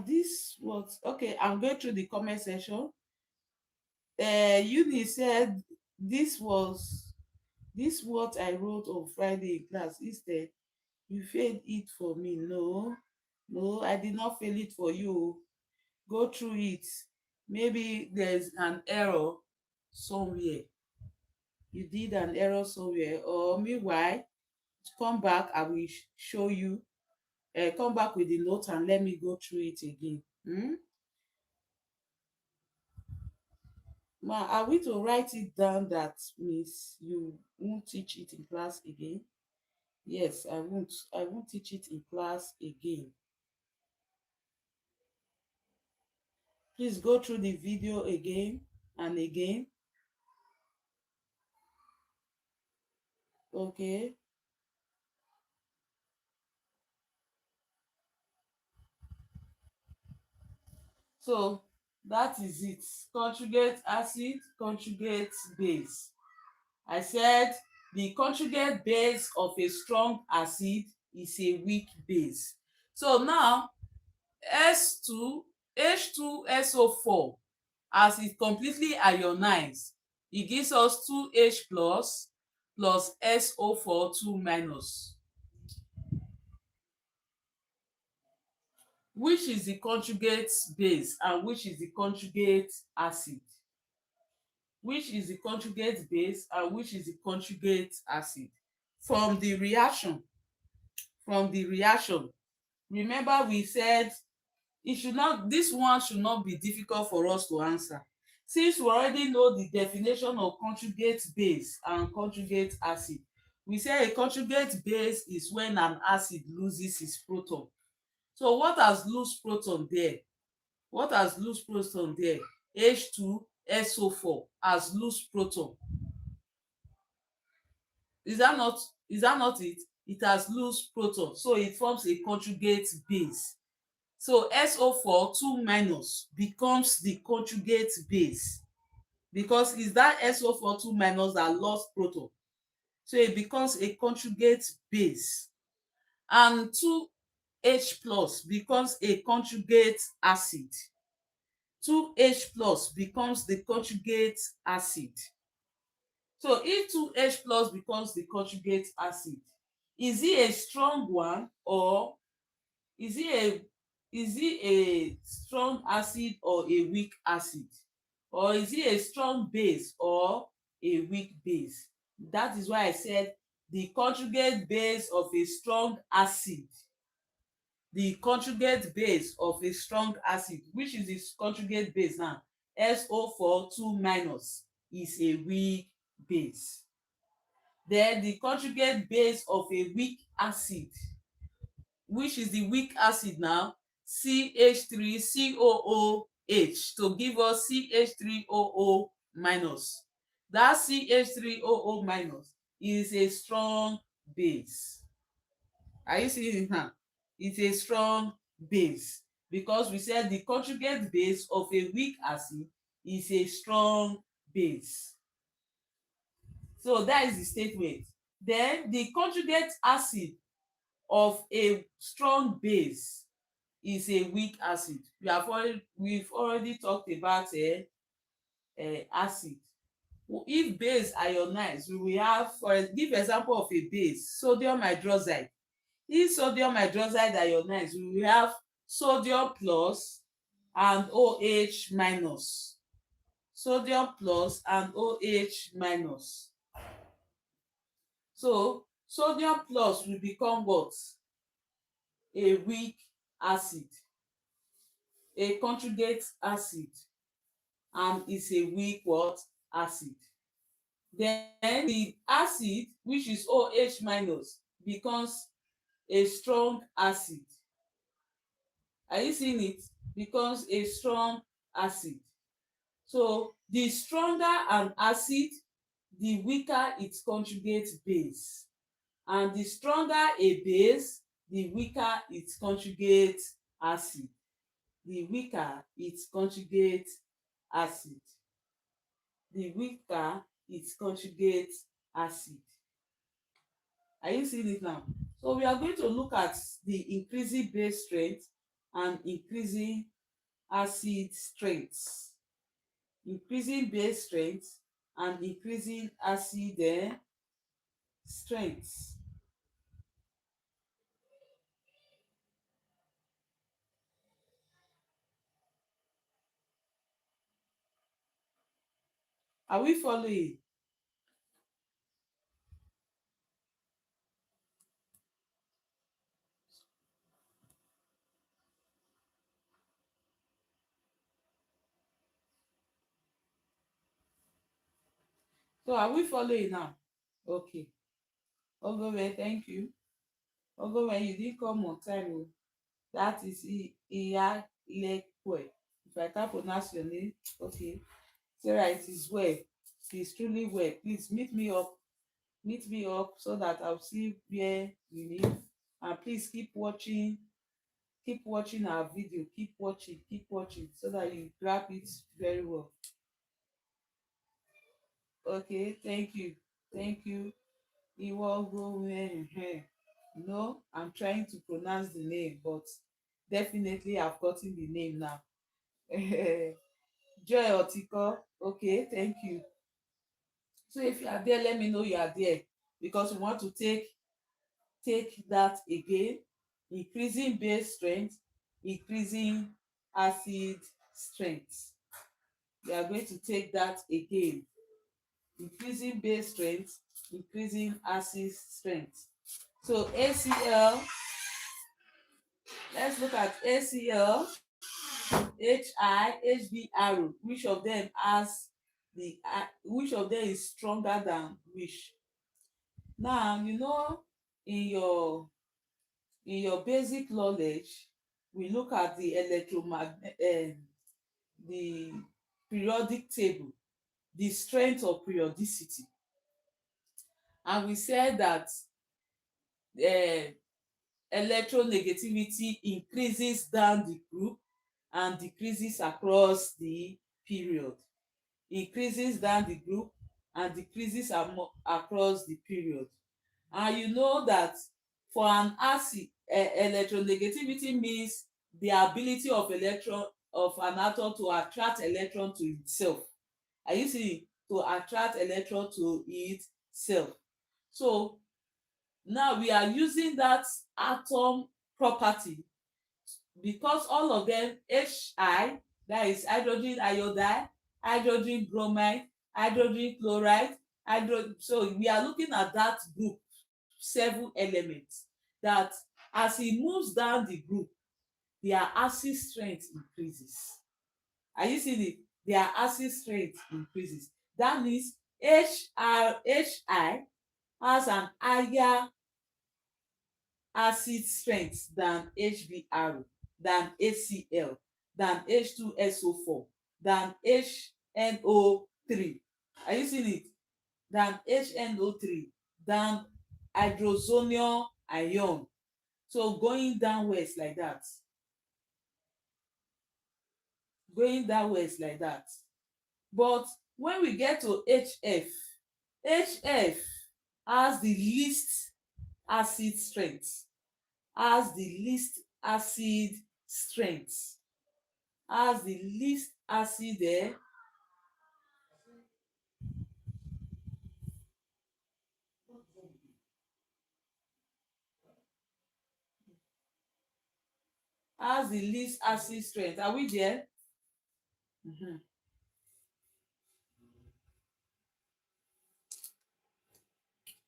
This was okay. I'm going through the comment section. Uni said this what I wrote on Friday in class. Instead, you failed it for me. No, I did not fail it for you. Go through it. Maybe there's an error somewhere. You did an error somewhere, or meanwhile, come back. I will show you. Come back with the note and let me go through it again. Ma, are we to write it down that means you won't teach it in class again? Yes, I won't. I won't teach it in class again. Please go through the video again and again. Okay. So that is it. Conjugate acid, conjugate base. I said the conjugate base of a strong acid is a weak base. So now S2 H2SO4, as it completely ionized, it gives us 2H plus SO4 2 minus. which is the conjugate base and which is the conjugate acid? Which is the conjugate base and which is the conjugate acid? From the reaction, from the reaction, remember we said it should not, this one should not be difficult for us to answer. Since we already know the definition of conjugate base and conjugate acid, we say a conjugate base is when an acid loses its proton. So what has loose proton there? What has loose proton there? H2SO4 has loose proton. Is that not, is that not it? It has loose proton, so it forms a conjugate base. So SO4 2 minus becomes the conjugate base because it's that SO4 2 minus that lost proton. So it becomes a conjugate base. And 2H plus becomes a conjugate acid. 2H plus becomes the conjugate acid. So if 2H plus becomes the conjugate acid, is it a strong one, or is it a strong acid or a weak acid? Or is it a strong base or a weak base? That is why I said the conjugate base of a strong acid, the conjugate base of a strong acid, which is its conjugate base now, SO4 2 minus, is a weak base. Then the conjugate base of a weak acid, which is the weak acid now, CH3COOH, to give us CH3OO minus. That CH3OO minus is a strong base. Are you seeing it now? It's a strong base because we said the conjugate base of a weak acid is a strong base. So that is the statement. Then the conjugate acid of a strong base is a weak acid. We've already talked about acid. If base ionize, we will have, give example of a base, sodium hydroxide. If sodium hydroxide ionize, we will have sodium plus and OH minus. Sodium plus and OH minus. So sodium plus will become what? A weak acid, a conjugate acid, and is a weak what? Acid. Then the acid, which is OH minus, becomes a strong acid. Are you seeing it? Becomes a strong acid. So the stronger an acid, the weaker its conjugate base. And the stronger a base, the weaker its conjugate acid. The weaker its conjugate acid. The weaker its conjugate acid. Are you seeing it now? So we are going to look at the increasing base strength and increasing acid strength. Increasing base strength and increasing acid strength. Are we following? So are we following now? Okay. Ogowe, thank you. Ogowe, you didn't come on time. Oh. That is Iyalekwe. If I can't pronounce your name, okay. Sarah, it is well. It is truly well. Please meet me up. Meet me up so that I'll see where we live. And please keep watching. Keep watching our video. Keep watching so that you grab it very well. Okay, thank you. Thank you. Iwogowe. No, I'm trying to pronounce the name, but definitely I've gotten the name now. Joy Otiko. Okay, thank you. So if you are there, let me know you are there because we want to take that again. Increasing base strength increasing acid strength. We are going to take that again. Increasing base strength, increasing acid strength. So ACl, let's look at ACl, HI, HBr. Which of them has which of them is stronger than which? Now you know, in your basic knowledge, we look at the electromagnet the periodic table, the strength of periodicity, and we said that uh, electronegativity increases down the group and decreases across the period. Increases down the group and decreases across the period. And you know that for an acid, electronegativity means the ability of an atom to attract electron to itself. Are you seeing? To attract electron to itself. So now we are using that atom property because all of them, Hi, that is hydrogen iodide, hydrogen bromide, hydrogen chloride, so we are looking at that group, 7 elements, that as it moves down the group, their acid strength increases. Are you seeing it? Their acid strength increases. That means Hi has an higher acid strength than HBr, than ACl, than H2SO4, than HNO3. Are you seeing it? Than HNO3, than hydrozonium ion. So going downwards like that. Going downwards like that. But when we get to HF has the least acid strength, has the least acid strength, has the least acid has the least acid strength. Are we there? Mm-hmm.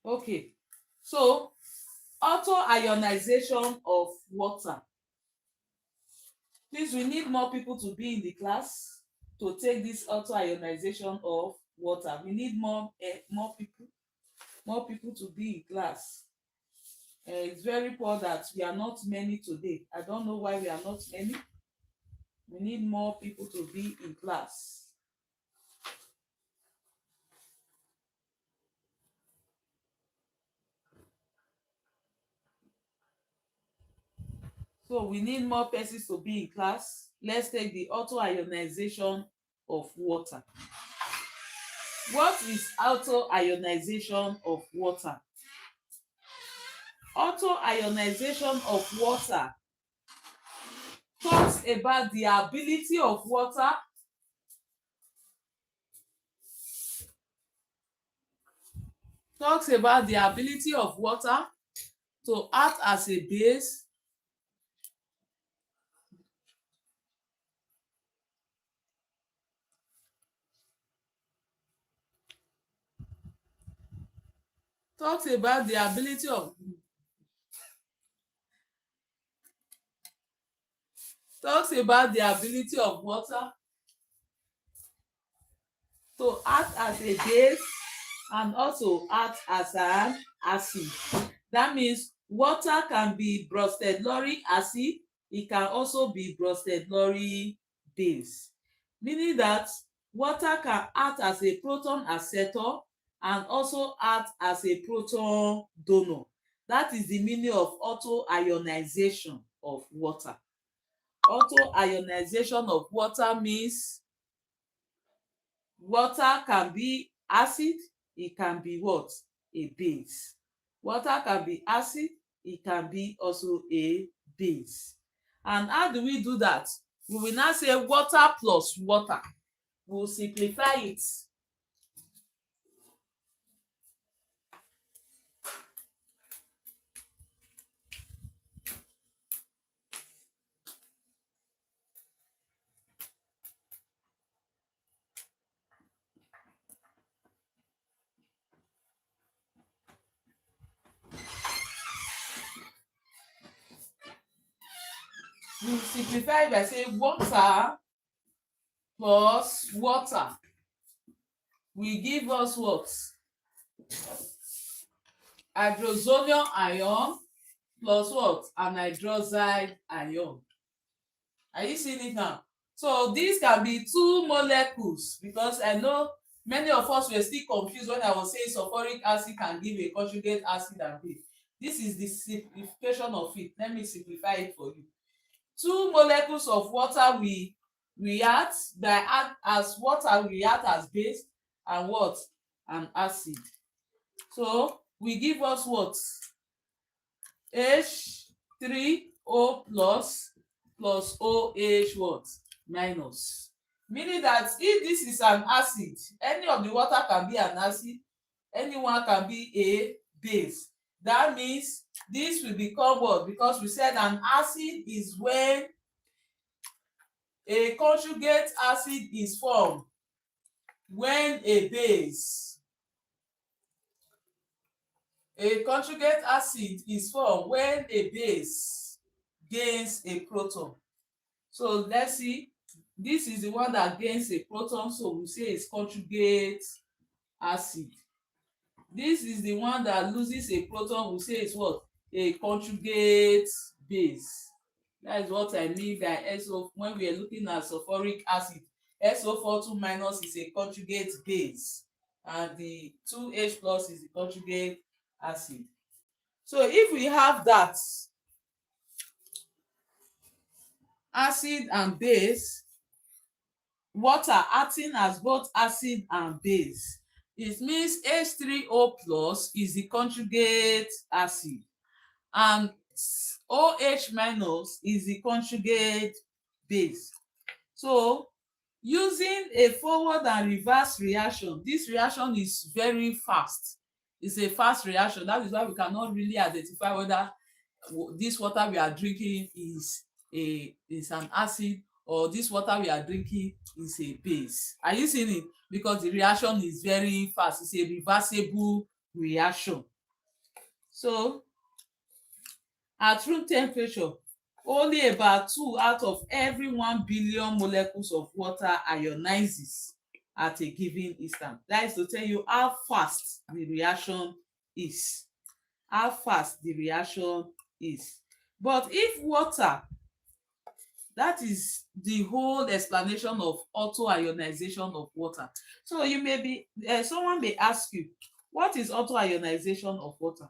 Okay. So auto ionization of water. Please, we need more people to be in the class to take this auto ionization of water. We need more people to be in class. It's very poor that we are not many today. I don't know why we are not many. We need more people to be in class. So we need more persons to be in class. Let's take the auto ionization of water. What is auto ionization of water? Auto ionization of water talks about the ability of water to act as a base, talks about the ability of water to act as a base and also act as an acid. That means water can be brostedloric acid, it can also be brostedloric base, meaning that water can act as a proton acceptor and also act as a proton donor. That is the meaning of auto ionization of water. Auto ionization of water means water can be acid, it can be what? A base. Water can be acid, it can be also a base. And how do we do that? We will now say water plus water. We will simplify it. we simplify it by saying water plus water will give us what? Hydrozonium ion plus what? An hydroxide ion. Are you seeing it now? So these can be two molecules, because I know many of us were still confused when I was saying sulfuric acid can give a conjugate acid and base. This is the simplification of it. Let me simplify it for you. Two molecules of water will react as water will react as base and what? An acid. So we give us what? H3O plus OH what? Minus. Meaning that if this is an acid, any of the water can be an acid, anyone can be a base. That means this will become what? Because we said an acid is when a conjugate acid is formed when a base. A conjugate acid is formed when a base gains a proton. So let's see, this is the one that gains a proton, so we say it's conjugate acid. This is the one that loses a proton, we say it's what? A conjugate base. That is what I mean by SO. When we are looking at sulfuric acid, SO42 minus is a conjugate base and the 2H plus is the conjugate acid. So if we have that acid and base, water acting as both acid and base, it means H3O plus is the conjugate acid and OH minus is the conjugate base. So using a forward and reverse reaction, this reaction is very fast. It's a fast reaction. That is why we cannot really identify whether this water we are drinking is an acid or this water we are drinking is a base. Are you seeing it? Because the reaction is very fast. It's a reversible reaction. So at room temperature, only about 2 out of every 1 billion molecules of water ionizes at a given instant. That is to tell you how fast the reaction is. How fast the reaction is. But if water, that is the whole explanation of autoionization of water. So you may be, someone may ask you, what is autoionization of water?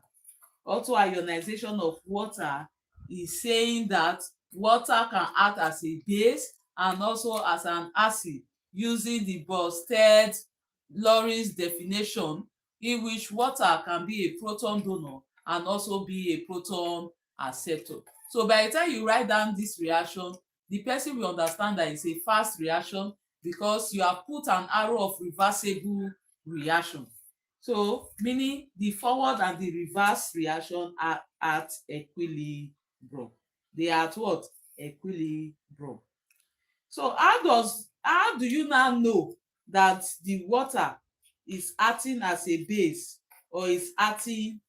Autoionization of water is saying that water can act as a base and also as an acid using the Borsted-Lawrence definition, in which water can be a proton donor and also be a proton acceptor. So by the time you write down this reaction, the person will understand that it's a fast reaction because you have put an arrow of reversible reaction. So meaning the forward and the reverse reaction are at equilibrium. They are at what? Equilibrium. So how do you now know that the water is acting as a base or is acting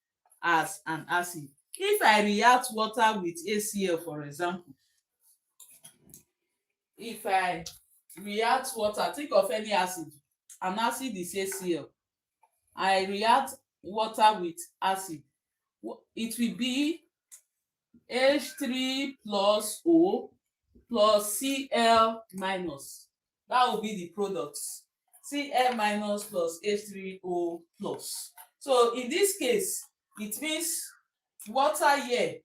as an acid? If I react water with HCl, for example, if I react water, think of any acid. An acid is HCl. I react water with acid, it will be H3 plus O plus Cl minus. That will be the products. Cl minus plus H3O plus. So in this case, it means water here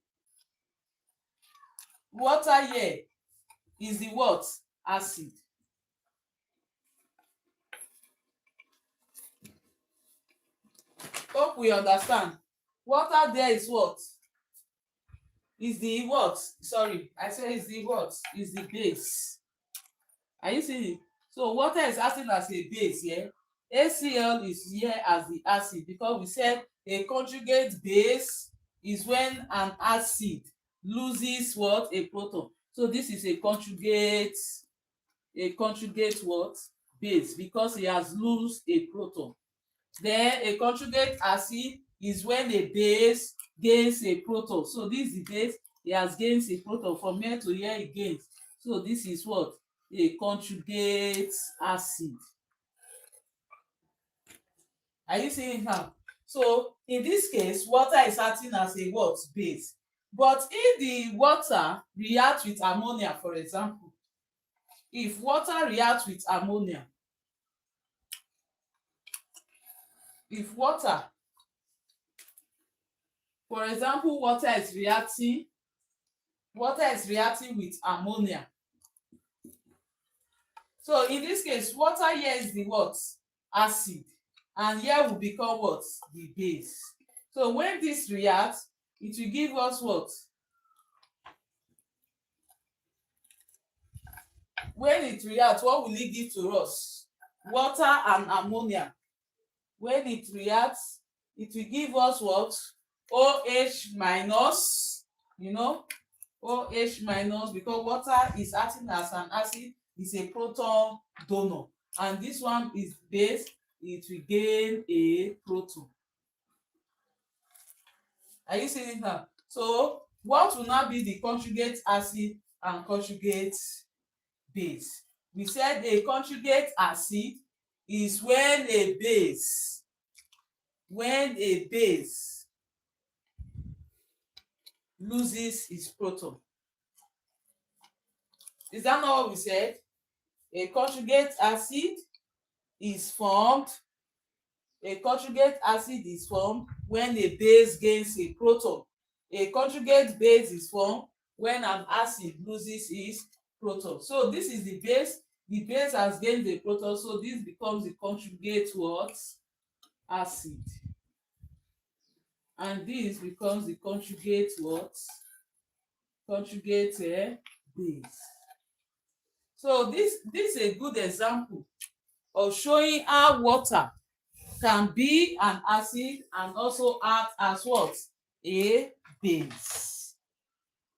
is the what? Acid. Hope we understand. Water there is what? Is the what? Sorry, I said is the what? Is the base. Are you seeing it? So water is acting as a base here. HCl is here as the acid because we said a conjugate base is when an acid loses what? A proton. So this is a conjugate what? Base, because it has lost a proton. Then a conjugate acid is when a base gains a proton. So this is the base he has gained a proton from here to here he gains. So this is what? A conjugate acid. Are you seeing it now? So in this case, water is acting as a what? Base. But if the water reacts with ammonia, for example, if water reacts with ammonia, if water, for example, water is reacting with ammonia. So in this case, water here is the what? Acid. And here will become what? The base. So when this reacts, it will give us what? When it reacts, what will it give to us? Water and ammonia. When it reacts, it will give us what? OH minus, you know, OH minus, because water is acting as an acid, is a proton donor. And this one is base, it will gain a proton. Are you seeing it now? So what will now be the conjugate acid and conjugate base? We said a conjugate acid is when a base loses its proton. Is that not what we said? A conjugate acid is formed when a base gains a proton. A conjugate base is formed when an acid loses its proton. So this is the base. The base has gained a proton, so this becomes the conjugate what? Acid. And this becomes the conjugate what? Conjugate base. So this is a good example of showing how water can be an acid and also act as what? A base.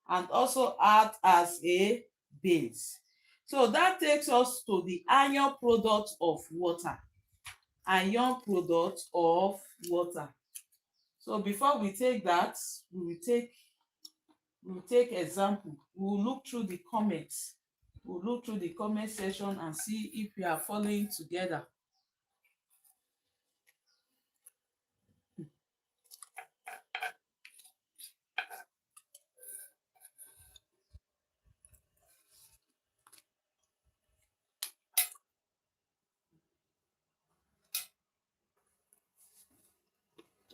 And also act as a base. So that takes us to the ion product of water. Ion product of water. So before we take that, we will take example. We will look through the comments. We'll look through the comment section and see if we are following together.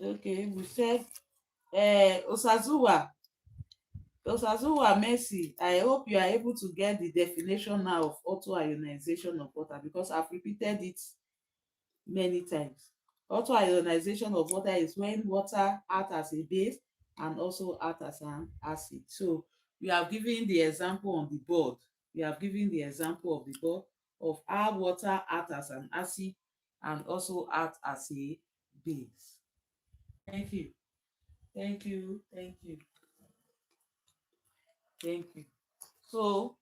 Okay, we said Osazuwa Mercy, I hope you are able to get the definition now of autoionization of water, because I've repeated it many times. Autoionization of water is when water acts as a base and also acts as an acid. So we have given the example on the board. We have given the example of the board of how water acts as an acid and also acts as a base. Thank you. Thank you. Thank you. Thank you. So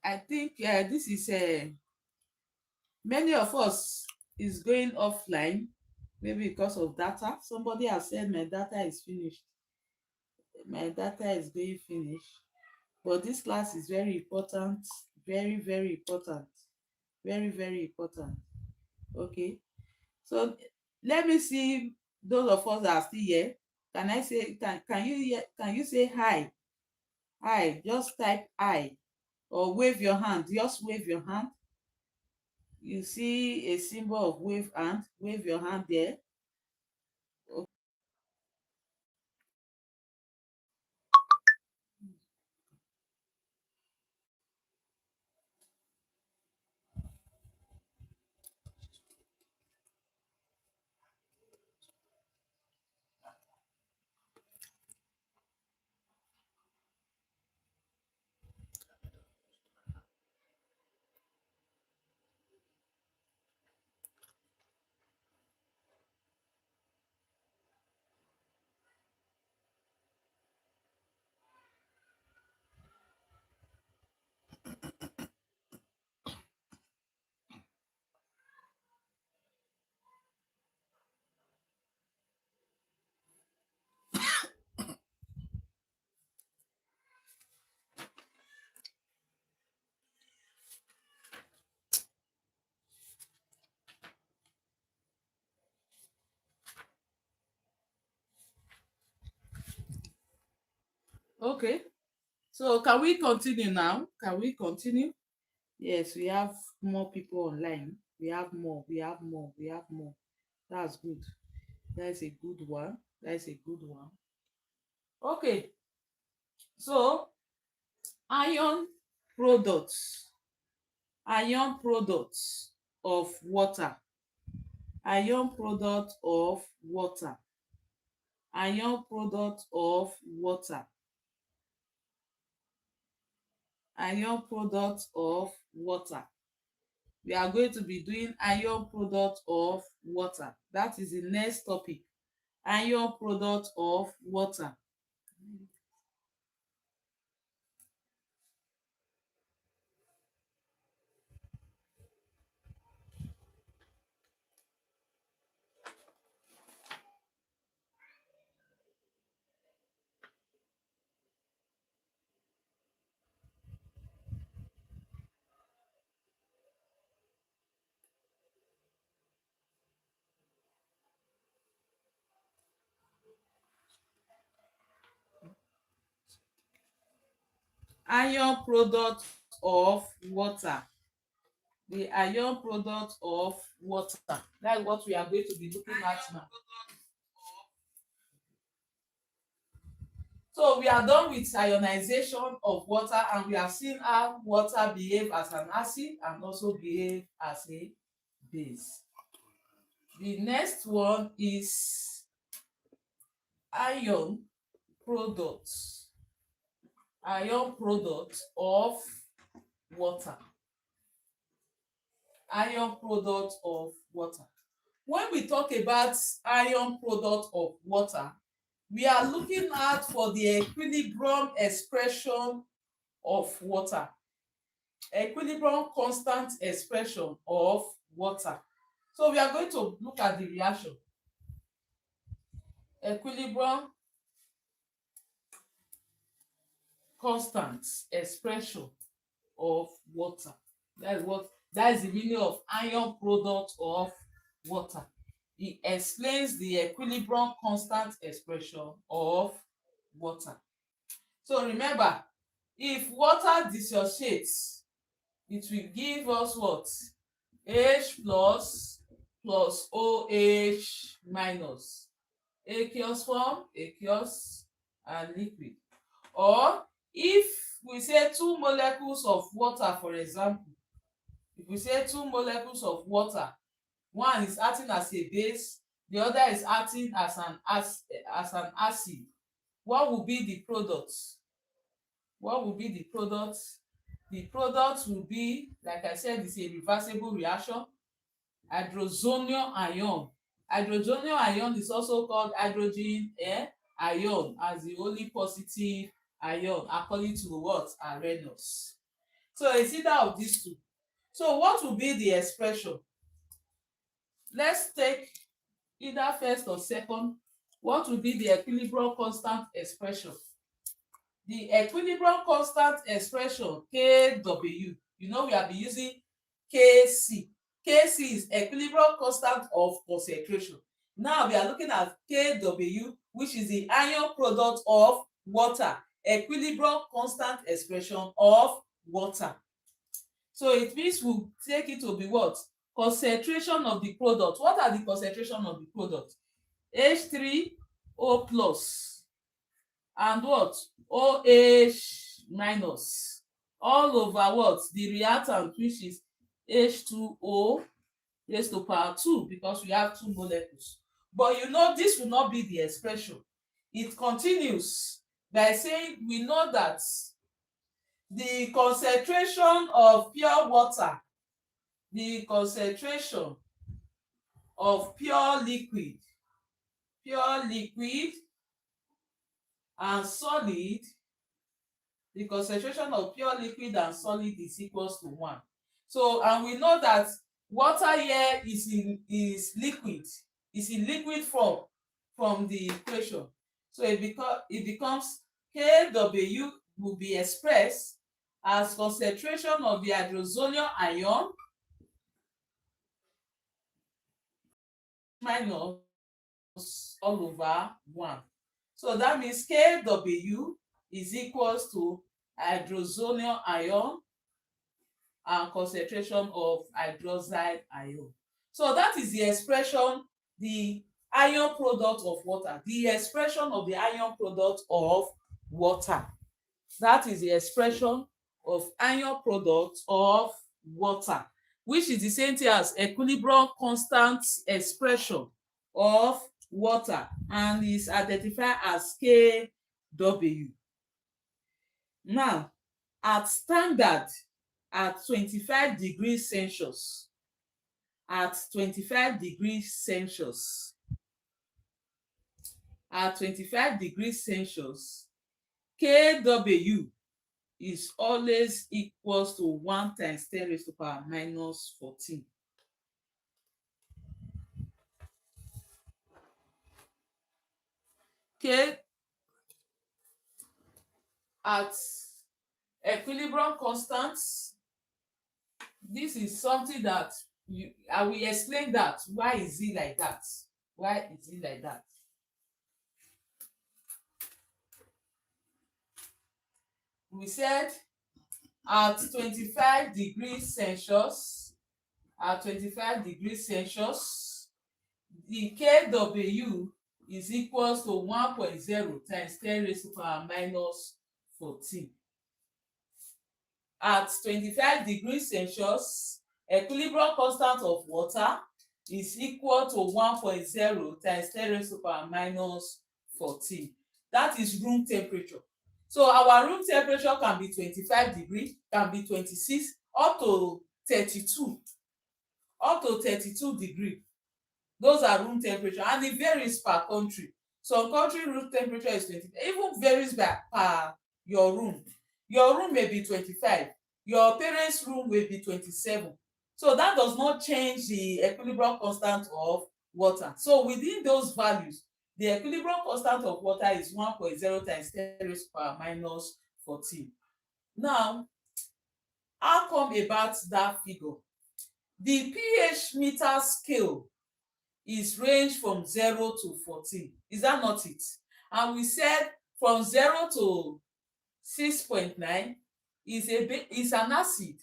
I think this is many of us is going offline, maybe because of data. Somebody has said my data is finished. My data is going finish. But this class is very important, very, very important, very, very important. Okay. So let me see those of us that are still here. Can I say, can you say hi? Hi, just type hi or wave your hand. Just wave your hand. You see a symbol of wave your hand there. Okay. So can we continue now? Can we continue? Yes, we have more people online. We have more. We have more. We have more. That's good. That is a good one. That is a good one. Okay. So iron products. Iron products of water. Iron product of water. Iron product of water. Iron product of water. We are going to be doing iron product of water. That is the next topic. Iron product of water. Iron product of water. The iron product of water. That's what we are going to be looking at now. So we are done with ionization of water, and we have seen how water behave as an acid and also behave as a base. The next one is iron products. Iron products of water. Iron product of water. When we talk about iron product of water, we are looking at for the equilibrium expression of water. Equilibrium constant expression of water. So we are going to look at the reaction. Equilibrium constant expression of water. That is the meaning of iron product of water. It explains the equilibrium constant expression of water. So remember, if water dissociates, it will give us what? H plus plus OH minus. Aqueous form, aqueous and liquid. Or if we say two molecules of water, for example, if we say two molecules of water, one is acting as a base, the other is acting as an acid, what will be the product? What will be the product? The product will be, like I said, it's a reversible reaction. Hydrozonium ion. Hydrozonium ion is also called hydrogen ion, as the only positive ion according to what? Arrhenius. So it's either of these two. So what will be the expression? Let's take either first or second. What will be the equilibrium constant expression? The equilibrium constant expression Kw, you know we have been using Kc. Kc is equilibrium constant of concentration. Now we are looking at Kw, which is the ion product of water, equilibrium constant expression of water. So it means we'll take it to be what? Concentration of the product. What are the concentration of the product? H3O plus and what? OH minus, all over what? The reactant, which is H2O raised to power 2, because we have two molecules. But you know this will not be the expression. It continues by saying we know that the concentration of pure water, the concentration of pure liquid and solid, the concentration of pure liquid and solid is equals to 1. So, and we know that water here is liquid, is in liquid form from the equation. So it becomes Kw will be expressed as concentration of the hydrozonium ion minus all over 1. So that means Kw is equals to hydrozonium ion and concentration of hydroxide ion. So that is the expression, the ion product of water, the expression of the ion product of water. That is the expression of ion product of water, which is the same thing as equilibrium constant expression of water and is identified as Kw. Now, at standard, at 25 degrees Celsius, at 25 degrees Celsius, at 25 degrees Celsius, Kw is always equals to 1 times 10 raised to power minus 14. K at equilibrium constants, this is something that I will explain that. Why is it like that? Why is it like that? We said at 25 degrees Celsius, at 25 degrees Celsius, the Kw is equals to 1.0 times 10 raised to power minus 14. At 25 degrees Celsius, equilibrium constant of water is equal to 1.0 times 10 raised to power minus 14. That is room temperature. So our room temperature can be 25 degrees, can be 26, up to 32, up to 32 degrees. Those are room temperature, and it varies per country. Some country room temperature is 20, even varies by per your room. Your room may be 25, your parents' room may be 27. So that does not change the equilibrium constant of water. So within those values, the equilibrium constant of water is 1.0 times 10 raised to power minus 14. Now, how come about that figure? The pH meter scale is range from 0 to 14. Is that not it? And we said from 0 to 6.9 is an acid,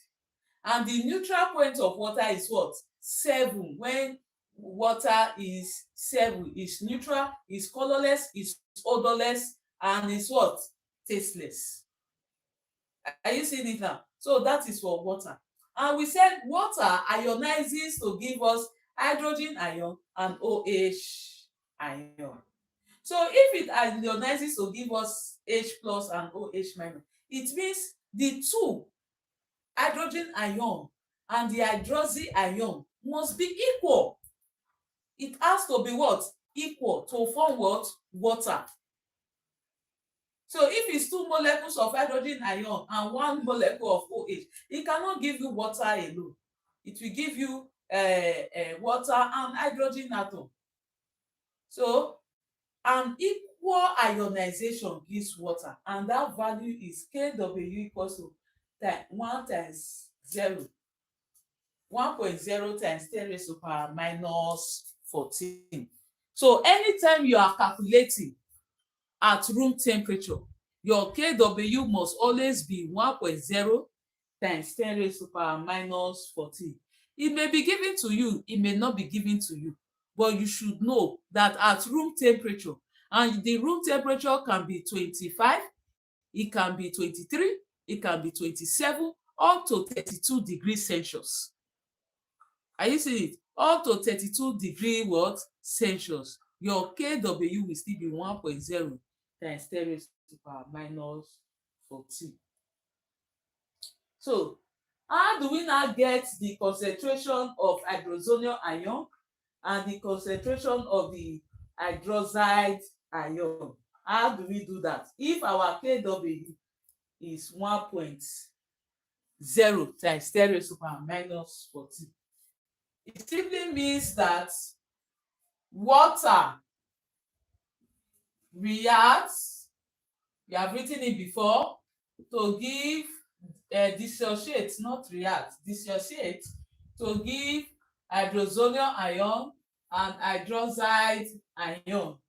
and the neutral point of water is what? 7. When water is 7, is neutral, is colorless, is odorless, and is what? Tasteless. Are you seeing it now? So that is for water. And we said water ionizes to give us hydrogen ion and OH ion. So if it ionizes to give us H plus and OH minus, it means the two, hydrogen ion and the hydroxy ion, must be equal. It has to be what? Equal to form what? Water. So if it's 2 molecules of hydrogen ion and 1 molecule of OH, it cannot give you water alone. It will give you water and hydrogen atom. So an equal ionization gives water, and that value is Kw equals to 1 times 0, 1.0 times 10 raised to power minus 14. So anytime you are calculating at room temperature, your Kw must always be 1.0 times 10 raised to power minus 14. It may be given to you, it may not be given to you, but you should know that at room temperature, and the room temperature can be 25, it can be 23, it can be 27, up to 32 degrees Celsius. Are you seeing it? Up to 32 degree what? Celsius. Your Kw will still be 1.0 times 10 raised to power minus 14. So how do we now get the concentration of hydrozonium ion and the concentration of the hydroxide ion? How do we do that? If our Kw is 1.0 times 10 raised to power minus 14, it simply means that water reacts, we have written it before, to give dissociate, not react, dissociate to give hydrozonium ion and hydroxide ion.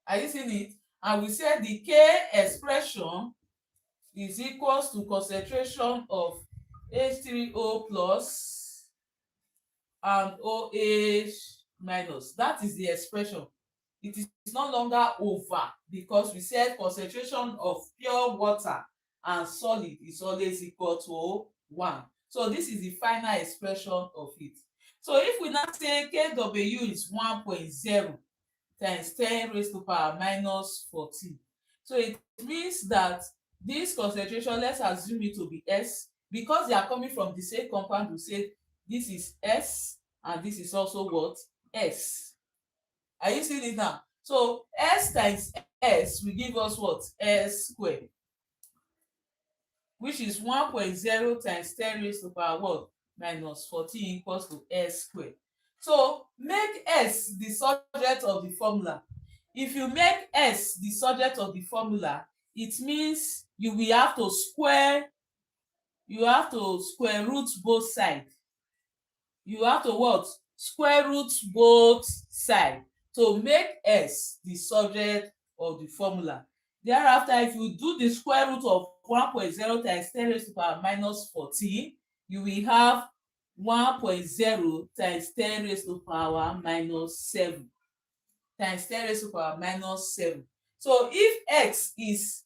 Are you seeing it? and we said the K expression is equals to concentration of H3O plus and OH minus. That is the expression. It is no longer over, because we said concentration of pure water and solid is always equal to 1. So this is the final expression of it. So if we now say Kw is 1.0 times 10 raised to power minus 14. So it means that this concentration, let's assume it to be S, because they are coming from the same compound. We say this is S and this is also what? S. Are you seeing it now? So S times S will give us what? S squared, which is 1.0 times 10 raised to power what? Minus 14 equals to S squared. So make S the subject of the formula. If you make S the subject of the formula, it means you will have to square root both sides. You have to what? Square root both sides to make S the subject of the formula. Thereafter, if you do the square root of 1.0 times 10 raised to power minus 14, you will have 1.0 times 10 raised to power minus 7 times 10 raised to power minus 7. So if X is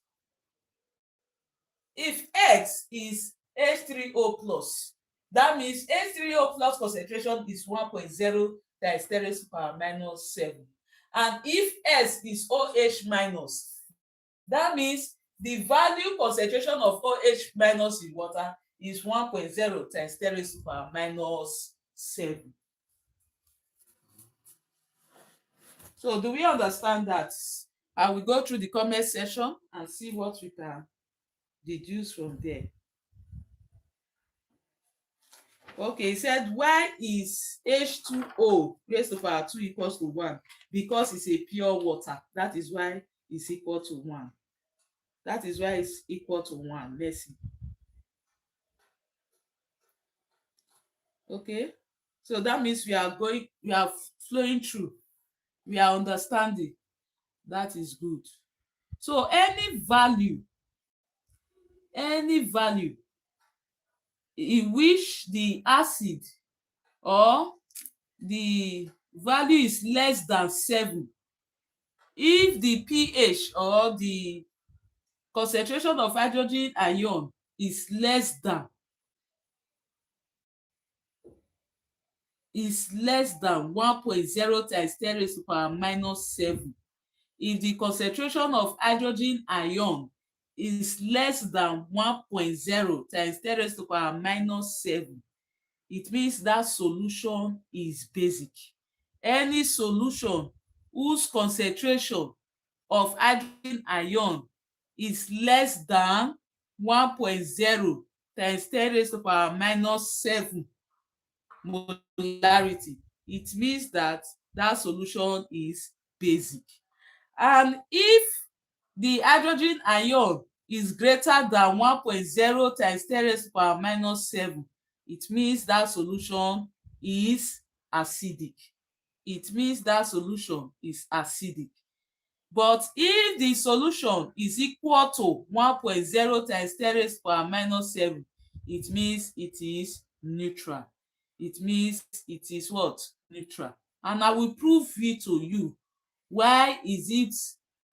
H3O plus, that means H3O plus concentration is 1.0 times 10 raised to power minus 7. And if S is OH minus, that means the value concentration of OH minus in water is 1.0 times 10 raised to power minus 7. So do we understand that? I will go through the comment section and see what we can deduce from there. Okay, he said, why is H2O raised to power 2 equals to 1? Because it's a pure water. That is why it's equal to 1. That is why it's equal to 1. Let's see. Okay, so that means we are flowing through. We are understanding. That is good. So any value in which the acid or the value is less than 7, if the pH or the concentration of hydrogen ion is less than 1.0 times 10 raised to power minus 7, if the concentration of hydrogen ion is less than 1.0 times 10 raised to power minus 7, it means that solution is basic. Any solution whose concentration of hydrogen ion is less than 1.0 times 10 raised to power minus 7 molarity, it means that that solution is basic. And if the hydrogen ion is greater than 1.0 times 10 raised to power minus 7, it means that solution is acidic. It means that solution is acidic. But if the solution is equal to 1.0 times 10 raised to power minus 7, it means it is neutral. It means it is what? Neutral. And I will prove it to you. Why is it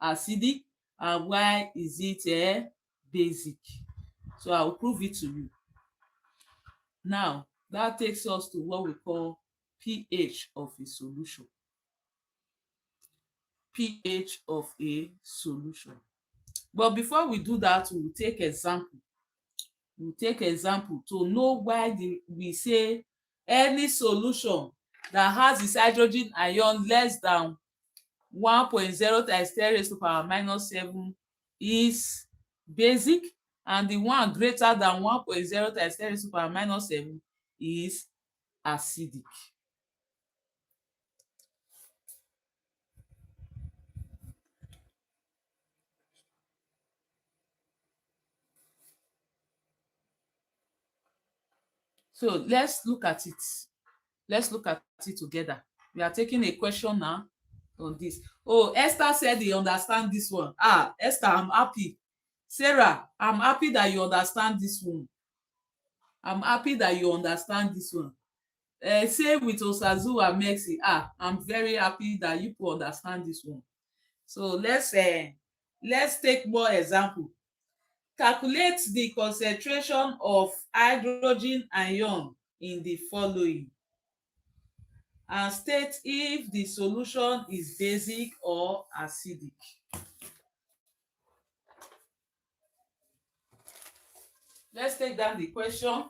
acidic and why is it basic? So I will prove it to you. Now, that takes us to what we call pH of a solution. pH of a solution. But before we do that, we will take example. We will take example to know why we say any solution that has its hydrogen ion less than 1.0 times 10 raised to power minus 7 is basic, and the one greater than 1.0 times 10 raised to power minus 7 is acidic. So let's look at it. Let's look at it together. We are taking a question now. on this. Oh, Esther said he understand this one. Esther, I'm happy. Sarah, I'm happy that you understand this one. I'm happy that you understand this one. Same with Osazu and Mercy. I'm very happy that you could understand this one. So let's take more example. Calculate the concentration of hydrogen ion in the following and state if the solution is basic or acidic. Let's take down the question.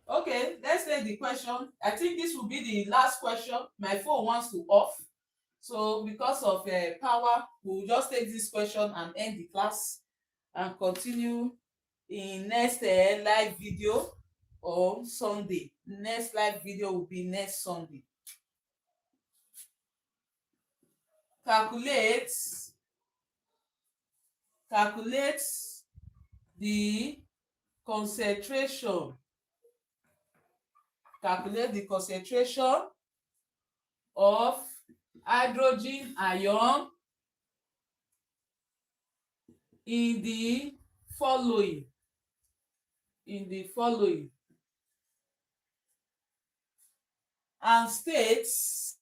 Okay, let's take the question. I think this will be the last question. My phone wants to off. So because of power, we'll just take this question and end the class and continue in next live video on Sunday. Next live video will be next Sunday. Calculate the concentration. Calculate the concentration of hydrogen ion in the following. And states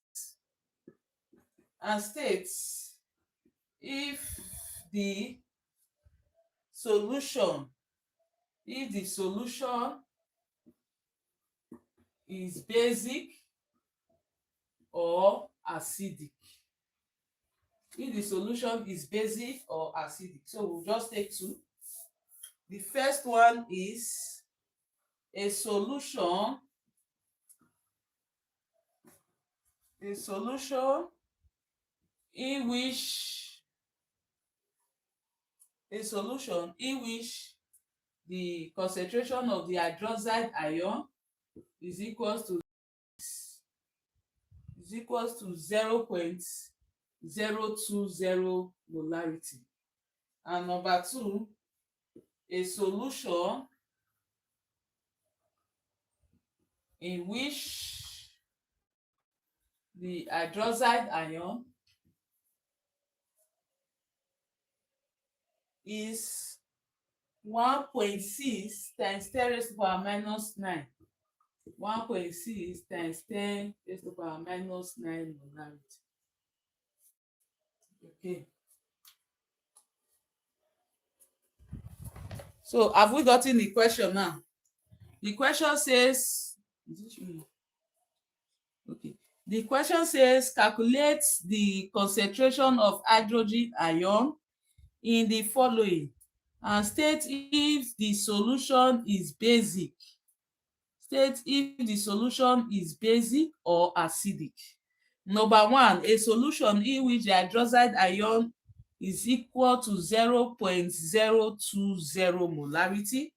if the solution is basic or acidic. If the solution is basic or acidic. So we'll just take two. The first one is a solution in which the concentration of the hydroxide ion is equals to 0.020 molarity. And number two, a solution in which the hydroxide ion is 1.6 times 10 raised to the power minus 9. 1.6 times 10 raised to the power minus 9 molarity. Okay. So have we gotten the question now? The question says, okay. The question says calculate the concentration of hydrogen ion in the following and state if the solution is basic. State if the solution is basic or acidic. Number one, a solution in which the hydroxide ion is equal to 0.020 molarity,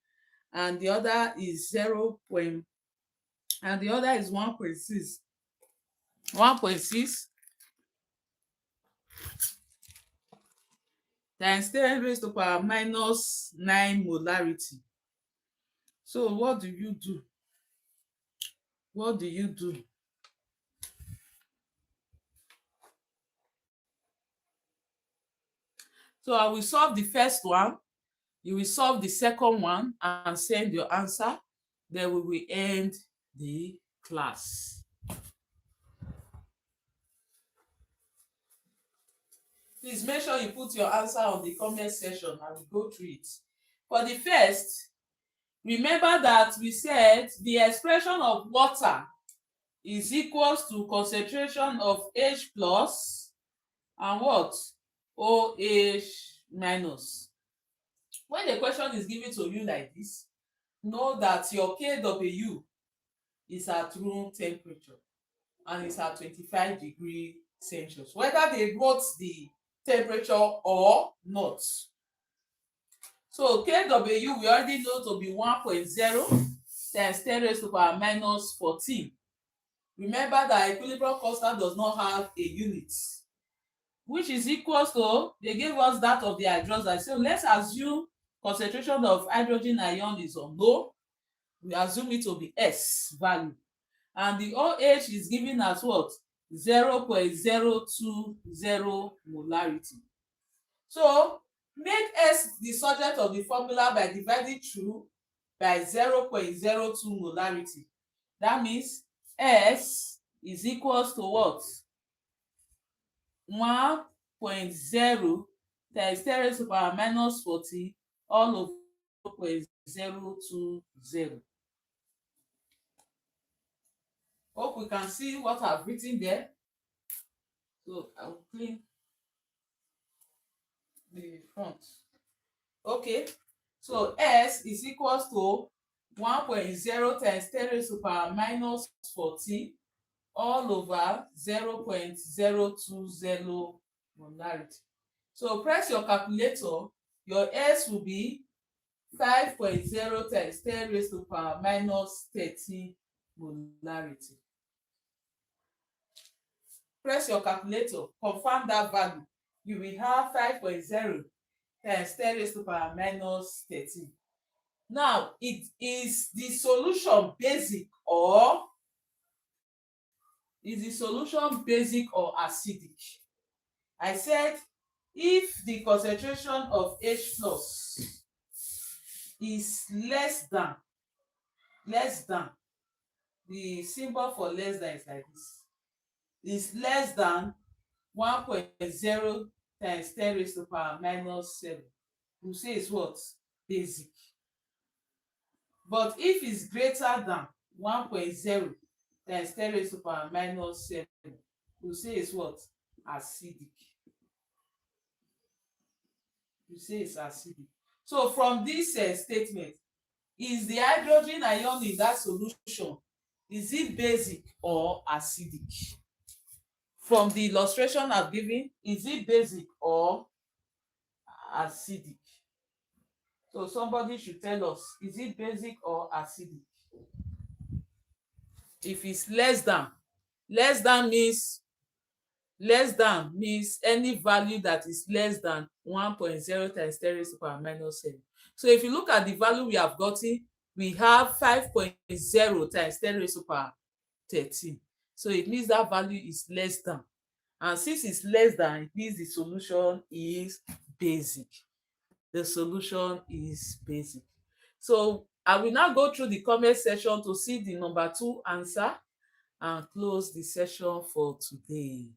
and the other is 1.6 times 10 raised to the power minus 9 molarity. So what do you do? So I will solve the first one. You will solve the second one and send your answer. Then we will end the class. Please make sure you put your answer on the comment section and we go through it. For the first, remember that we said the expression of water is equals to concentration of H plus and what? OH minus. When the question is given to you like this, know that your KW is at room temperature and it's at 25 degrees Celsius. Whether they wrote the temperature or not, So Kw we already know to be 1.0 times 10 raised to power minus 14. Remember that equilibrium constant does not have a unit, which is equals to, they gave us that of the hydroxide. So let's assume concentration of hydrogen ion is unknown. We assume it to be S value. And the OH is given as what? 0.020 molarity. So make S the subject of the formula by dividing through by 0.02 molarity. That means S is equals to what? 1.0 times 10 raised to power minus 40 all over 0.020. Hope we can see what I've written there. So I'll clean the front. Okay, so S is equals to 1.0 times 10 raised to power minus 40 all over 0.020 molarity. So press your calculator. Your S will be 5.0 times 10 raised to power minus 30 molarity. Press your calculator, confirm that value. You will have 5.0 times 10 raised to power minus 30. Now, is the solution basic or acidic? I said if the concentration of H plus is less than, the symbol for less than is like this, is less than 1.0 times 10 raised to power minus 7, we say it's what? Basic. But if it's greater than 1.0 times 10 raised to power minus 7, we say it's what? Acidic. We say it's acidic. So from this statement, is the hydrogen ion in that solution, is it basic or acidic? From the illustration I've given, is it basic or acidic? So somebody should tell us, is it basic or acidic? If it's less than means any value that is less than 1.0 times 10 raised to power minus 7. So if you look at the value we have gotten, we have 5.0 times 10 raised to power 13. So it means that value is less than. And since it's less than, it means the solution is basic. The solution is basic. So I will now go through the comment section to see the number 2 answer and close the session for today.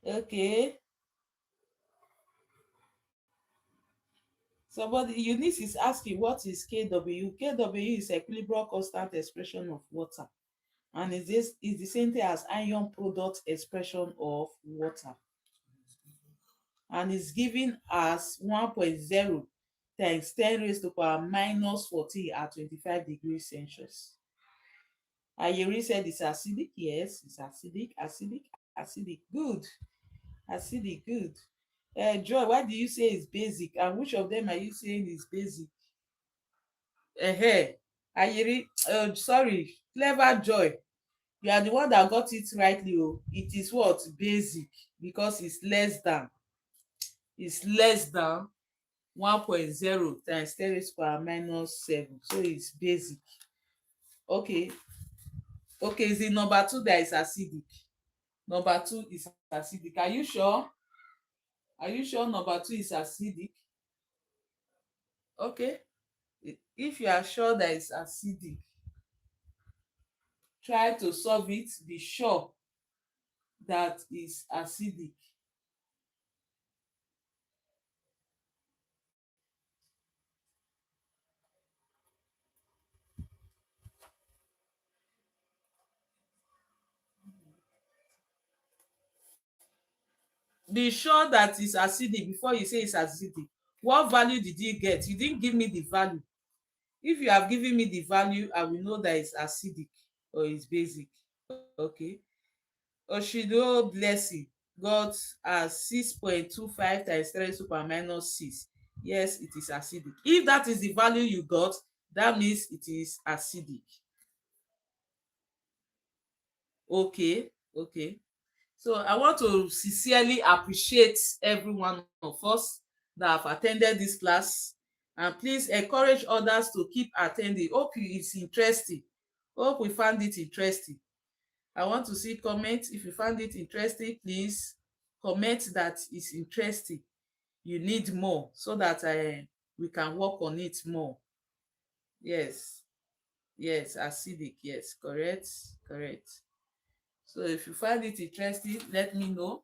Okay. Somebody, Eunice is asking, what is Kw? Kw is equilibrium constant expression of water, and is the same thing as ion product expression of water, and is given as 1.0 times 10 raised to power minus 40 at 25 degrees Celsius. Ayeri said it's acidic. Yes, it's acidic. Good. Acidic, good. Joy, why do you say it's basic? And which of them are you saying is basic? Ayeri, sorry, clever Joy. You are the one that got it rightly. Oh, it is what? Basic, because it's less than 1.0 times 10 raised to power minus 7. So it's basic. Okay. Okay, is it number 2 that is acidic? Number 2 is acidic. Are you sure? Are you sure number 2 is acidic? Okay. If you are sure that it's acidic, try to solve it. Be sure that it's acidic. be sure that it's acidic before you say it's acidic. What value did you get? You didn't give me the value. If you have given me the value, I will know that it's acidic or it's basic. Okay. Oshido Blessing got as 6.25 times 3 super minus 6. Yes, it is acidic. If that is the value you got, that means it is acidic. Okay, okay. So I want to sincerely appreciate every one of us that have attended this class, and please encourage others to keep attending. Hope it's interesting. Hope we found it interesting. I want to see comments. If you found it interesting, please comment that it's interesting. You need more so that we can work on it more. Yes, yes, acidic. Yes, correct, correct. So if you find it interesting, let me know.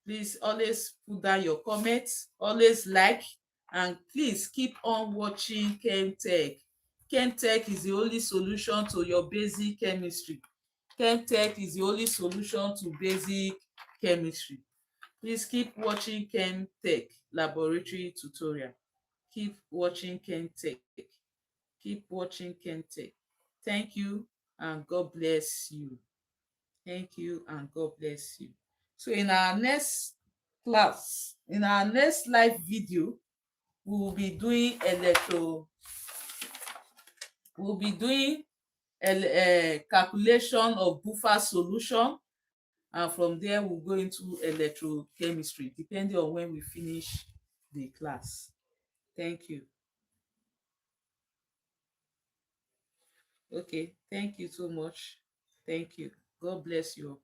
Please always put down your comments, always like, and please keep on watching Chemtech. Chemtech is the only solution to your basic chemistry. Chemtech is the only solution to basic chemistry. Please keep watching Chemtech laboratory tutorial. Keep watching Chemtech. Keep watching Chemtech. Thank you and God bless you. Thank you and God bless you. So in our next class, in our next live video, we will be doing calculation of buffer solution, and from there we'll go into electrochemistry depending on when we finish the class. Thank you. Okay, thank you so much. Thank you. God bless you.